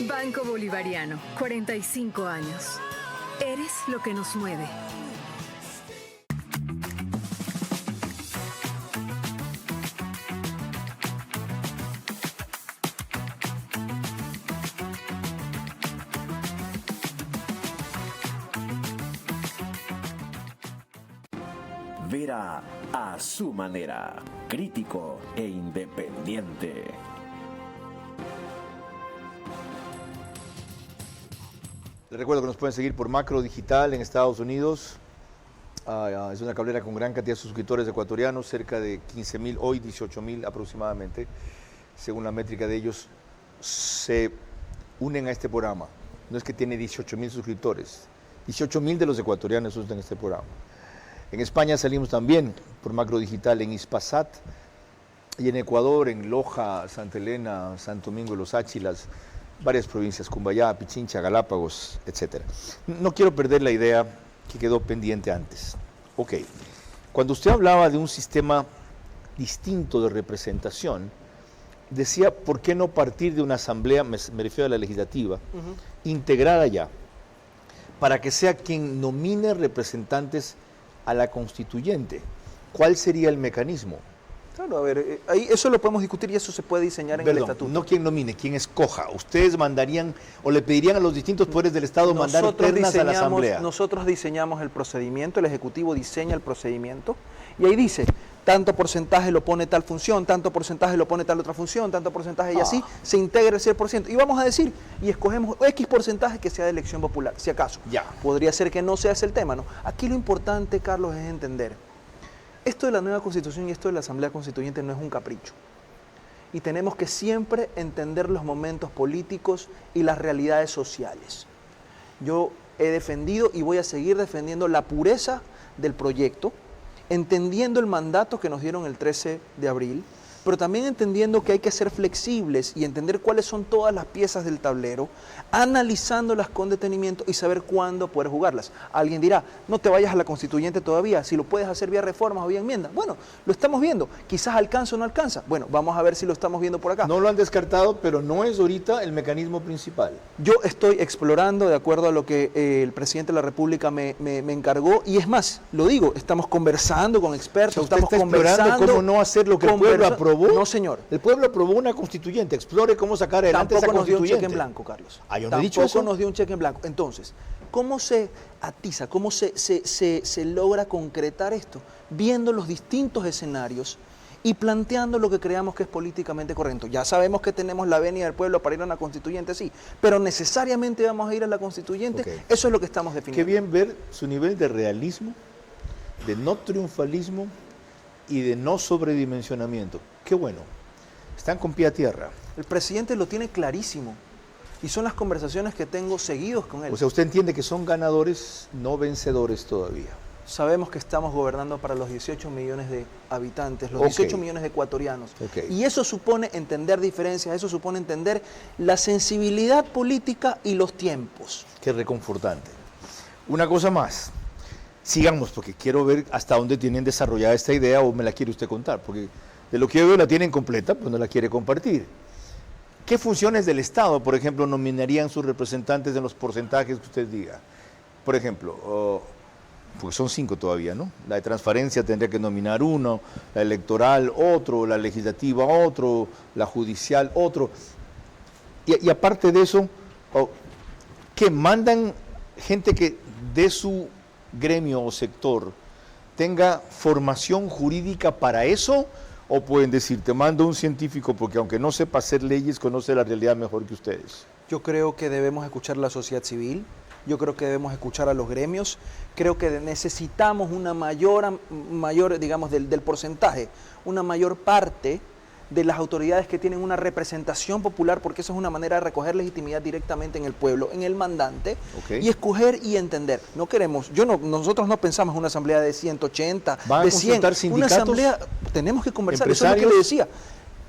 Banco Bolivariano, 45 años. Eres lo que nos mueve. Vera a su manera, crítico e independiente. Les recuerdo que nos pueden seguir por Macro Digital en Estados Unidos. Es una cablera con gran cantidad de suscriptores ecuatorianos, cerca de 15.000, hoy 18.000 aproximadamente. Según la métrica de ellos, se unen a este programa. No es que tiene 18.000 suscriptores, 18.000 de los ecuatorianos usan este programa. En España salimos también por Macro Digital en Hispasat y en Ecuador, en Loja, Santa Elena, Santo Domingo de los Áchilas, varias provincias, Cumbayá, Pichincha, Galápagos, etc. No quiero perder la idea que quedó pendiente antes. Ok, cuando usted hablaba de un sistema distinto de representación, decía, ¿por qué no partir de una asamblea, me refiero a la legislativa, integrada ya, para que sea quien nomine representantes a la constituyente? ¿Cuál sería el mecanismo? Claro, a ver, ahí eso lo podemos discutir y eso se puede diseñar en el estatuto. No quien nomine, quien escoja. Ustedes mandarían o le pedirían a los distintos poderes del Estado mandar ternas a la Asamblea. Nosotros diseñamos el procedimiento, el Ejecutivo diseña el procedimiento y ahí dice, tanto porcentaje lo pone tal función, tanto porcentaje lo pone tal otra función, tanto porcentaje y así se integra el 100%. Y vamos a decir, y escogemos X porcentaje que sea de elección popular, si acaso. Ya. Podría ser que no sea ese el tema, ¿no? Aquí lo importante, Carlos, es entender, esto de la nueva Constitución y esto de la Asamblea Constituyente no es un capricho. Y tenemos que siempre entender los momentos políticos y las realidades sociales. Yo he defendido y voy a seguir defendiendo la pureza del proyecto, entendiendo el mandato que nos dieron el 13 de abril, pero también entendiendo que hay que ser flexibles y entender cuáles son todas las piezas del tablero, analizándolas con detenimiento y saber cuándo poder jugarlas. Alguien dirá, no te vayas a la constituyente todavía, si lo puedes hacer vía reformas o vía enmiendas. Bueno, lo estamos viendo, quizás alcanza o no alcanza. Bueno, vamos a ver si lo estamos viendo por acá. No lo han descartado, pero no es ahorita el mecanismo principal. Yo estoy explorando de acuerdo a lo que el presidente de la República me encargó, y es más, lo digo, estamos conversando con expertos, usted estamos está explorando cómo no hacer lo que el pueblo aprobó. No, señor. El pueblo aprobó una constituyente, explore cómo sacar adelante esa Tampoco nos dio un constituyente. cheque en blanco, Carlos. Yo no he dicho eso. Tampoco nos dio un cheque en blanco. Entonces, ¿cómo se atiza, cómo se logra concretar esto? Viendo los distintos escenarios y planteando lo que creamos que es políticamente correcto. Ya sabemos que tenemos la venia del pueblo para ir a una constituyente, sí, pero necesariamente vamos a ir a la constituyente. Okay. Eso es lo que estamos definiendo. Qué bien ver su nivel de realismo, de no triunfalismo y de no sobredimensionamiento. Qué bueno. Están con pie a tierra. El presidente lo tiene clarísimo. Y son las conversaciones que tengo seguidos con él. O sea, usted entiende que son ganadores, no vencedores todavía. Sabemos que estamos gobernando para los 18 millones de habitantes, los 18 millones de ecuatorianos. Y eso supone entender diferencias, eso supone entender la sensibilidad política y los tiempos. Qué reconfortante. Una cosa más. Sigamos, porque quiero ver hasta dónde tienen desarrollada esta idea o me la quiere usted contar, porque de lo que yo veo la tienen completa, pues no la quiere compartir. ¿Qué funciones del Estado, por ejemplo, nominarían sus representantes en los porcentajes que usted diga? Por ejemplo, porque son 5 todavía, ¿no? La de transparencia tendría que nominar uno, la electoral otro, la legislativa otro, la judicial otro. Y aparte de eso, ¿qué mandan gente que de su gremio o sector tenga formación jurídica para eso? ¿O pueden decir, te mando un científico porque aunque no sepa hacer leyes, conoce la realidad mejor que ustedes? Yo creo que debemos escuchar a la sociedad civil, yo creo que debemos escuchar a los gremios, creo que necesitamos una mayor digamos, del porcentaje, una mayor parte de las autoridades que tienen una representación popular, porque eso es una manera de recoger legitimidad directamente en el pueblo, en el mandante, y escoger y entender. No queremos, nosotros no pensamos en una asamblea de 180, de 100, una asamblea, tenemos que conversar, eso es lo que le decía.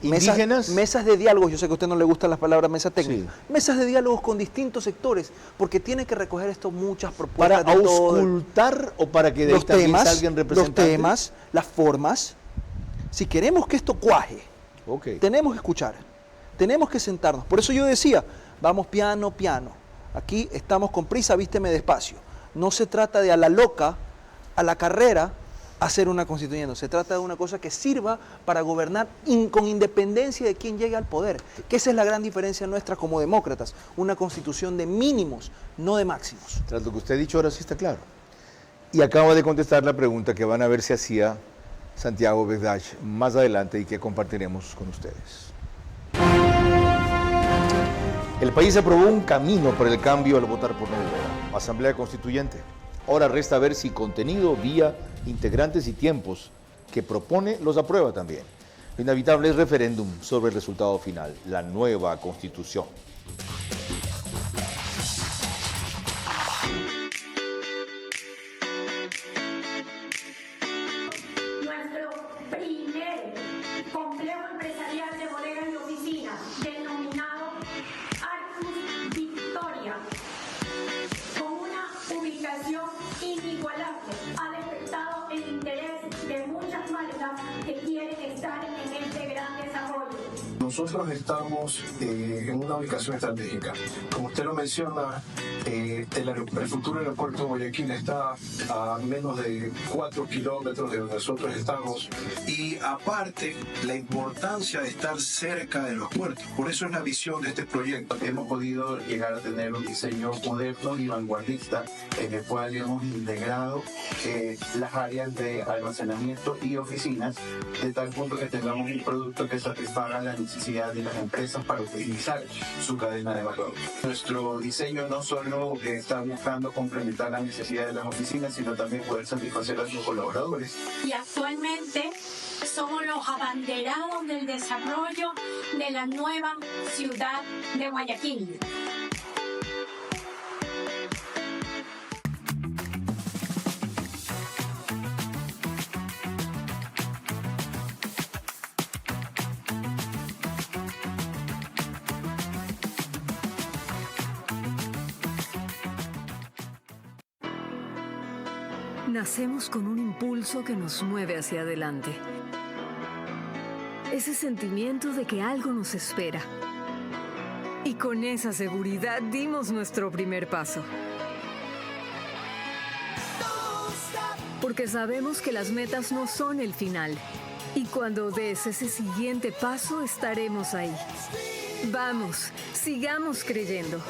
Indígenas. Mesas de diálogo, yo sé que a usted no le gustan las palabras mesa técnica, mesas de diálogos con distintos sectores, porque tiene que recoger esto muchas propuestas. ¿Para auscultar o para que de ahí también salgan representantes? Los temas, las formas, si queremos que esto cuaje, tenemos que escuchar, tenemos que sentarnos. Por eso yo decía, vamos piano, piano. Aquí estamos con prisa, vísteme despacio. No se trata de a la loca, a la carrera, hacer una constituyente. Se trata de una cosa que sirva para gobernar con independencia de quién llegue al poder. Que esa es la gran diferencia nuestra como demócratas. Una constitución de mínimos, no de máximos. Tras lo que usted ha dicho, ahora sí está claro. Y acaba de contestar la pregunta que van a ver si hacía Santiago Begdach más adelante y que compartiremos con ustedes. El país aprobó un camino para el cambio al votar por no. Asamblea Constituyente. Ahora resta ver si contenido, vía, integrantes y tiempos que propone los aprueba también. Lo inevitable es referéndum sobre el resultado final, la nueva Constitución. Nosotros estamos en una ubicación estratégica. Como usted lo menciona, el futuro aeropuerto de Guayaquil está a menos de 4 kilómetros de donde nosotros estamos. Y aparte, la importancia de estar cerca de los puertos. Por eso es la visión de este proyecto. Hemos podido llegar a tener un diseño moderno y vanguardista en el cual hemos integrado las áreas de almacenamiento y oficinas de tal punto que tengamos un producto que satisfaga la necesidad de las empresas para optimizar su cadena de valor. Nuestro diseño no solo está buscando complementar las necesidades de las oficinas, sino también poder satisfacer a sus colaboradores. Y actualmente somos los abanderados del desarrollo de la nueva ciudad de Guayaquil. Nacemos con un impulso que nos mueve hacia adelante. Ese sentimiento de que algo nos espera. Y con esa seguridad dimos nuestro primer paso. Porque sabemos que las metas no son el final. Y cuando des ese siguiente paso, estaremos ahí. Vamos, sigamos creyendo,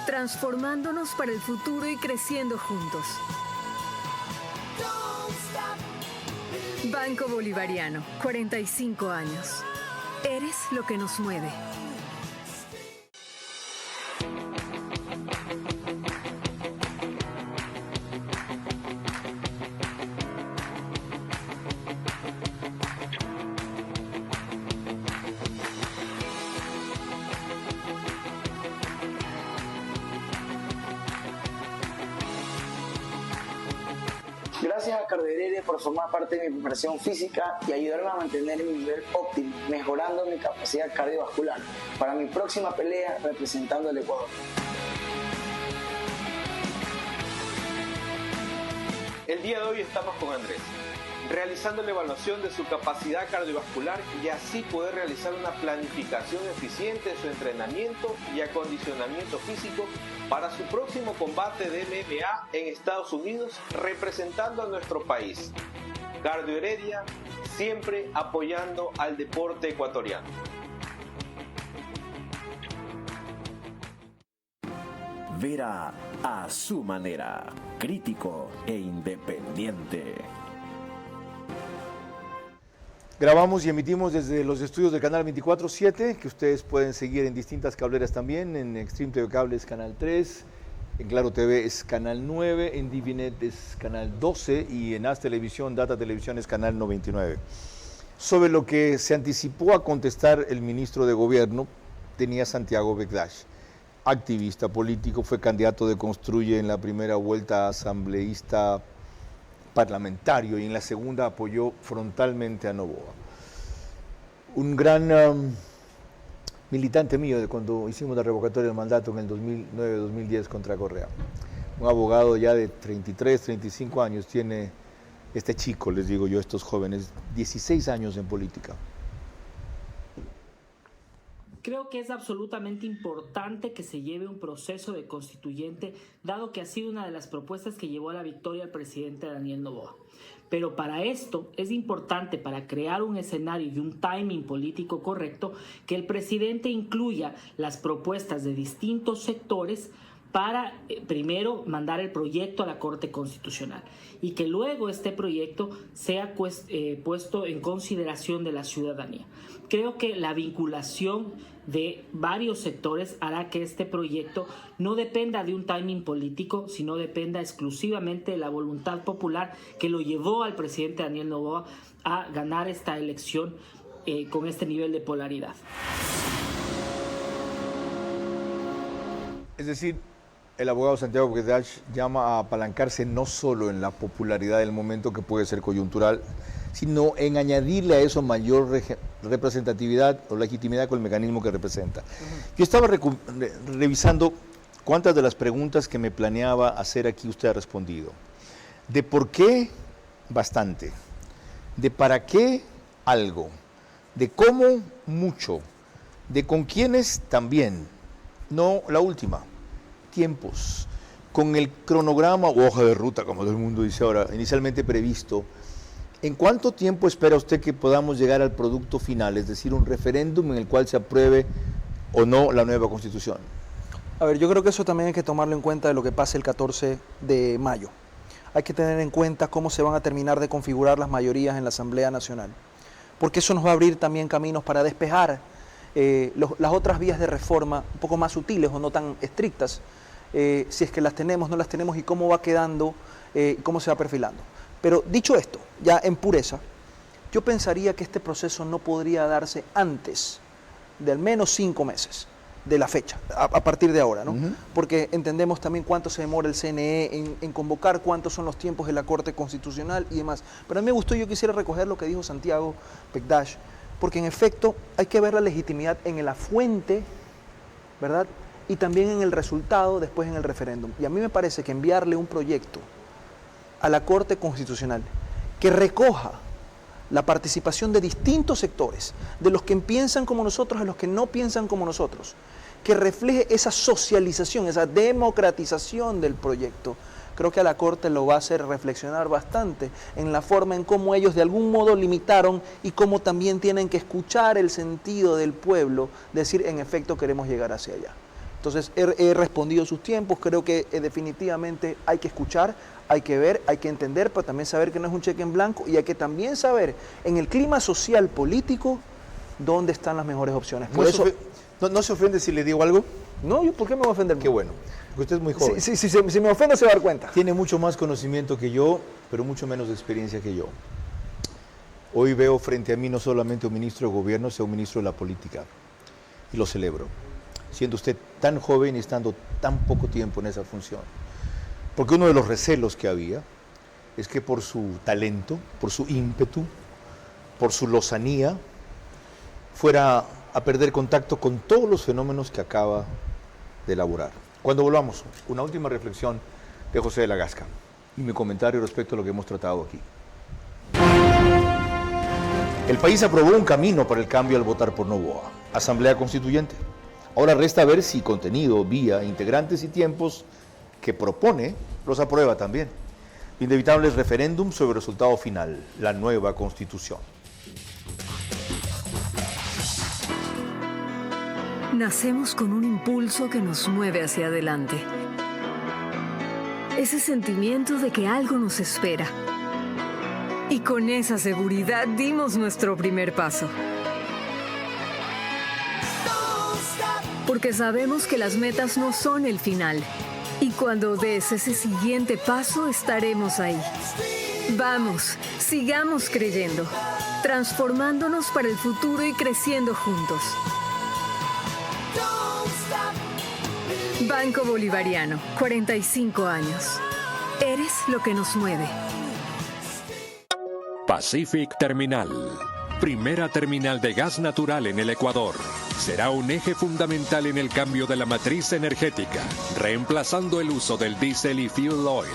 transformándonos para el futuro y creciendo juntos. Banco Bolivariano, 45 años. Eres lo que nos mueve. Gracias a Cardioheredia por formar parte de mi preparación física y ayudarme a mantener mi nivel óptimo, mejorando mi capacidad cardiovascular para mi próxima pelea representando al Ecuador. El día de hoy estamos con Andrés, realizando la evaluación de su capacidad cardiovascular y así poder realizar una planificación eficiente de su entrenamiento y acondicionamiento físico para su próximo combate de MMA en Estados Unidos, representando a nuestro país. Cardioheredia, siempre apoyando al deporte ecuatoriano. Vera a su manera, crítico e independiente. Grabamos y emitimos desde los estudios del canal 24/7, que ustedes pueden seguir en distintas cableras también, en Extreme TV Cable es canal 3, en Claro TV es canal 9, en Divinet es canal 12 y en As Televisión, Data Televisión es canal 99. Sobre lo que se anticipó a contestar el ministro de Gobierno, tenía Santiago Begdash, activista político, fue candidato de Construye en la primera vuelta asambleísta parlamentario y en la segunda apoyó frontalmente a Noboa. Un gran militante mío de cuando hicimos la revocatoria del mandato en el 2009-2010 contra Correa. Un abogado ya de 33, 35 años tiene este chico, les digo yo, estos jóvenes, 16 años en política. Creo que es absolutamente importante que se lleve un proceso de constituyente, dado que ha sido una de las propuestas que llevó a la victoria al presidente Daniel Noboa. Pero para esto es importante, para crear un escenario y un timing político correcto, que el presidente incluya las propuestas de distintos sectores para primero mandar el proyecto a la Corte Constitucional y que luego este proyecto sea puesto en consideración de la ciudadanía. Creo que la vinculación de varios sectores hará que este proyecto no dependa de un timing político, sino dependa exclusivamente de la voluntad popular que lo llevó al presidente Daniel Noboa a ganar esta elección con este nivel de polaridad. Es decir, el abogado Santiago Begdash llama a apalancarse no solo en la popularidad del momento, que puede ser coyuntural, sino en añadirle a eso mayor representatividad o legitimidad con el mecanismo que representa. Yo estaba revisando cuántas de las preguntas que me planeaba hacer aquí usted ha respondido. De por qué, bastante. De para qué, algo. De cómo, mucho. de con quiénes también, no la última, tiempos, con el cronograma o hoja de ruta, como todo el mundo dice ahora, inicialmente previsto. ¿En cuánto tiempo espera usted que podamos llegar al producto final, es decir, un referéndum en el cual se apruebe o no la nueva Constitución? A ver, yo creo que eso también hay que tomarlo en cuenta de lo que pase el 14 de mayo. Hay que tener en cuenta cómo se van a terminar de configurar las mayorías en la Asamblea Nacional, porque eso nos va a abrir también caminos para despejar las otras vías de reforma un poco más sutiles o no tan estrictas, si es que las tenemos, no las tenemos, y cómo va quedando, cómo se va perfilando. Pero dicho esto, ya en pureza, yo pensaría que este proceso no podría darse antes de al menos 5 meses de la fecha, a partir de ahora, ¿no? Porque entendemos también cuánto se demora el CNE en convocar, cuántos son los tiempos de la Corte Constitucional y demás. Pero a mí me gustó, yo quisiera recoger lo que dijo Santiago Pekdash, porque en efecto hay que ver la legitimidad en la fuente, ¿verdad? Y también en el resultado después en el referéndum. Y a mí me parece que enviarle un proyecto a la Corte Constitucional que recoja la participación de distintos sectores, de los que piensan como nosotros, de los que no piensan como nosotros, que refleje esa socialización, esa democratización del proyecto, creo que a la Corte lo va a hacer reflexionar bastante en la forma en cómo ellos de algún modo limitaron y cómo también tienen que escuchar el sentido del pueblo, decir, en efecto queremos llegar hacia allá. Entonces he respondido sus tiempos, creo que definitivamente hay que escuchar, hay que ver, hay que entender, pero también saber que no es un cheque en blanco, y hay que también saber en el clima social político dónde están las mejores opciones. Por eso, ¿No se ofende si le digo algo? No, ¿yo por qué me voy a ofender? Qué bueno, porque usted es muy joven. Si me ofende se va a dar cuenta. Tiene mucho más conocimiento que yo, pero mucho menos experiencia que yo. Hoy veo frente a mí no solamente un ministro de gobierno, sino un ministro de la política, y lo celebro, siendo usted tan joven y estando tan poco tiempo en esa función. Porque uno de los recelos que había es que por su talento, por su ímpetu, por su lozanía, fuera a perder contacto con todos los fenómenos que acaba de elaborar. Cuando volvamos, una última reflexión de José de la Gasca y mi comentario respecto a lo que hemos tratado aquí. El país aprobó un camino para el cambio al votar por Noboa, Asamblea Constituyente. Ahora resta ver si contenido, vía, integrantes y tiempos que propone los aprueba también. Inevitable referéndum sobre el resultado final, la nueva Constitución. Nacemos con un impulso que nos mueve hacia adelante. Ese sentimiento de que algo nos espera. Y con esa seguridad dimos nuestro primer paso. Porque sabemos que las metas no son el final. Y cuando des ese siguiente paso, estaremos ahí. Vamos, sigamos creyendo, transformándonos para el futuro y creciendo juntos. Banco Bolivariano, 45 años. Eres lo que nos mueve. Pacific Terminal, primera terminal de gas natural en el Ecuador. Será un eje fundamental en el cambio de la matriz energética, reemplazando el uso del diésel y fuel oil.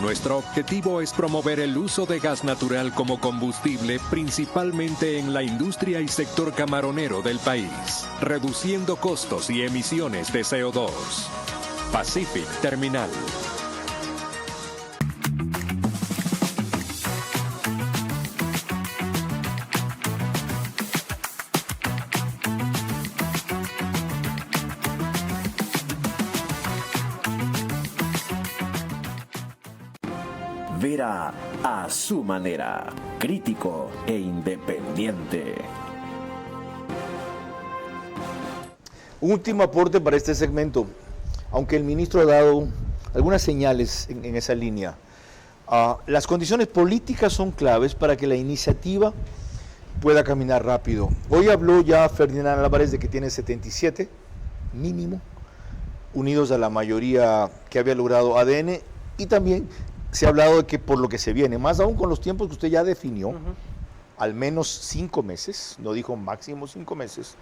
Nuestro objetivo es promover el uso de gas natural como combustible, principalmente en la industria y sector camaronero del país, reduciendo costos y emisiones de CO2. Pacific Terminal. Vera a su manera, crítico e independiente. Un último aporte para este segmento. Aunque el ministro ha dado algunas señales en esa línea, las condiciones políticas son claves para que la iniciativa pueda caminar rápido. Hoy habló ya Ferdinand Álvarez de que tiene 77, mínimo, unidos a la mayoría que había logrado ADN, y también se ha hablado de que por lo que se viene, más aún con los tiempos que usted ya definió, al menos 5 meses, no dijo máximo 5 meses,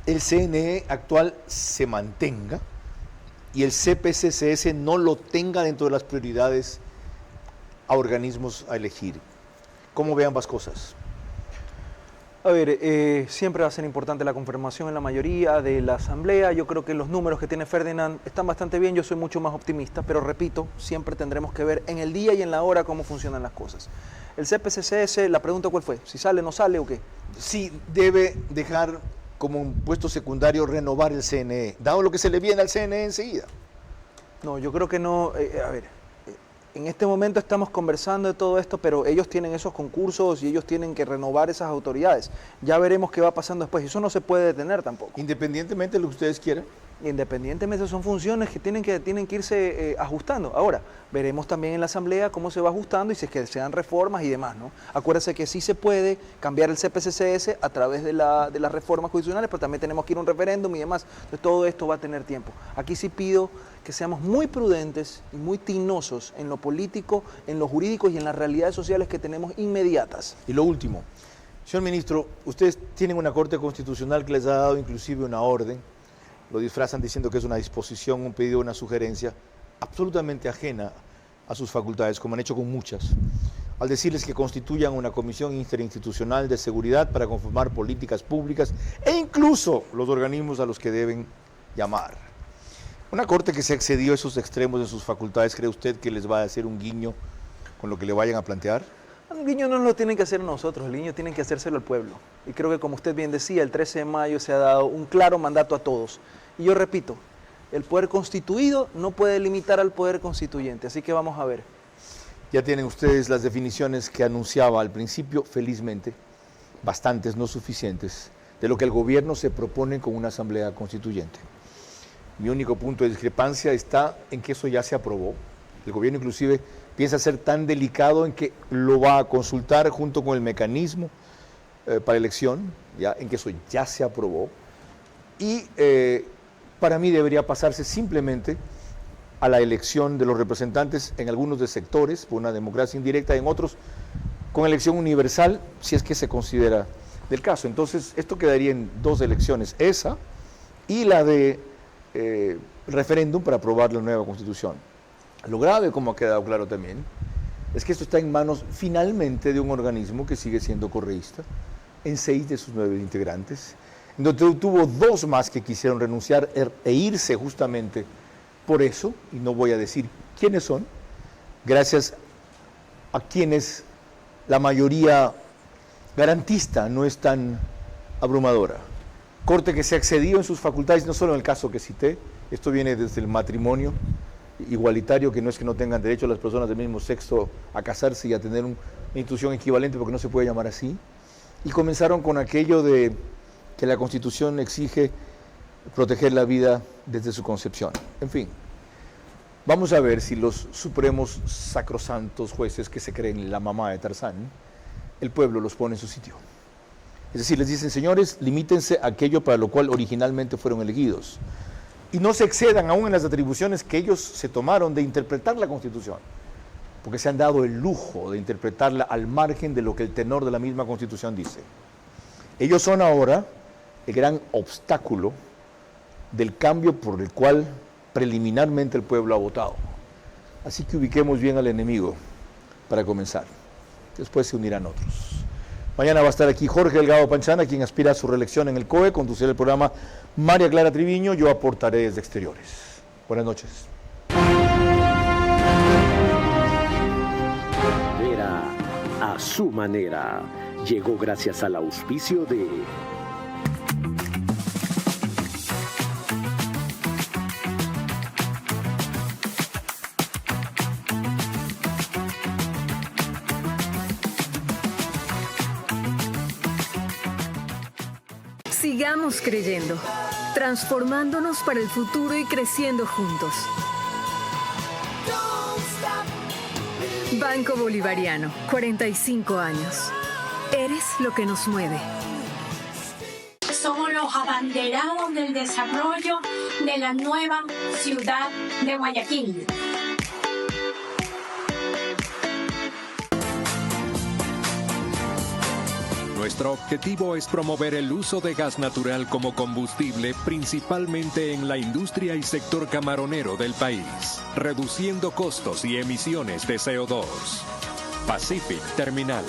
el CNE actual se mantenga y el CPCCS no lo tenga dentro de las prioridades a organismos a elegir. ¿Cómo ve ambas cosas? A ver, siempre va a ser importante la confirmación en la mayoría de la Asamblea. Yo creo que los números que tiene Ferdinand están bastante bien. Yo soy mucho más optimista, pero repito, siempre tendremos que ver en el día y en la hora cómo funcionan las cosas. El CPCCS, la pregunta ¿cuál fue? ¿Si sale, no sale o qué? Sí, debe dejar como un puesto secundario renovar el CNE, dado lo que se le viene al CNE enseguida. No, yo creo que no. A ver, en este momento estamos conversando de todo esto, pero ellos tienen esos concursos y ellos tienen que renovar esas autoridades. Ya veremos qué va pasando después. Eso no se puede detener tampoco. Independientemente de lo que ustedes quieran. Independientemente, son funciones que tienen que irse ajustando. Ahora, veremos también en la Asamblea cómo se va ajustando y si es que se dan reformas y demás, ¿no? Acuérdense que sí se puede cambiar el CPCCS a través de las reformas constitucionales, pero también tenemos que ir a un referéndum y demás. Entonces, todo esto va a tener tiempo. Aquí sí pido que seamos muy prudentes y muy tinosos en lo político, en lo jurídico y en las realidades sociales que tenemos inmediatas. Y lo último, señor ministro, ustedes tienen una Corte Constitucional que les ha dado inclusive una orden. Lo disfrazan diciendo que es una disposición, un pedido, una sugerencia absolutamente ajena a sus facultades, como han hecho con muchas, al decirles que constituyan una comisión interinstitucional de seguridad para conformar políticas públicas e incluso los organismos a los que deben llamar. Una Corte que se excedió a esos extremos de sus facultades, ¿cree usted que les va a hacer un guiño con lo que le vayan a plantear? Un guiño no lo tienen que hacer nosotros, el guiño tienen que hacérselo al pueblo. Y creo que, como usted bien decía, el 13 de mayo se ha dado un claro mandato a todos. Y yo repito, el poder constituido no puede limitar al poder constituyente, así que vamos a ver. Ya tienen ustedes las definiciones que anunciaba al principio, felizmente, bastantes, no suficientes, de lo que el gobierno se propone con una asamblea constituyente. Mi único punto de discrepancia está en que eso ya se aprobó. El gobierno inclusive piensa ser tan delicado en que lo va a consultar junto con el mecanismo para elección, ya, en que eso ya se aprobó. Y para mí debería pasarse simplemente a la elección de los representantes en algunos de sectores, por una democracia indirecta, en otros con elección universal, si es que se considera del caso. Entonces, esto quedaría en dos elecciones, esa y la de referéndum para aprobar la nueva Constitución. Lo grave, como ha quedado claro también, es que esto está en manos finalmente de un organismo que sigue siendo correísta, en 6 de sus 9 integrantes, donde tuvo 2 más que quisieron renunciar e irse justamente por eso, y no voy a decir quiénes son, gracias a quienes la mayoría garantista no es tan abrumadora. Corte que se ha excedido en sus facultades, no solo en el caso que cité, esto viene desde el matrimonio igualitario, que no es que no tengan derecho las personas del mismo sexo a casarse y a tener una institución equivalente, porque no se puede llamar así, y comenzaron con aquello de que la Constitución exige proteger la vida desde su concepción. En fin, vamos a ver si los supremos sacrosantos jueces que se creen la mamá de Tarzán, el pueblo los pone en su sitio. Es decir, les dicen, señores, limítense a aquello para lo cual originalmente fueron elegidos. Y no se excedan aún en las atribuciones que ellos se tomaron de interpretar la Constitución, porque se han dado el lujo de interpretarla al margen de lo que el tenor de la misma Constitución dice. Ellos son ahora el gran obstáculo del cambio por el cual preliminarmente el pueblo ha votado. Así que ubiquemos bien al enemigo para comenzar. Después se unirán otros. Mañana va a estar aquí Jorge Delgado Panchana, quien aspira a su reelección en el COE, conducirá el programa María Clara Triviño, yo aportaré desde exteriores. Buenas noches. Era a su manera. Llegó gracias al auspicio de Sigamos creyendo, transformándonos para el futuro y creciendo juntos. Banco Bolivariano, 45 años. Eres lo que nos mueve. Somos los abanderados del desarrollo de la nueva ciudad de Guayaquil. Nuestro objetivo es promover el uso de gas natural como combustible, principalmente en la industria y sector camaronero del país, reduciendo costos y emisiones de CO2. Pacific Terminal.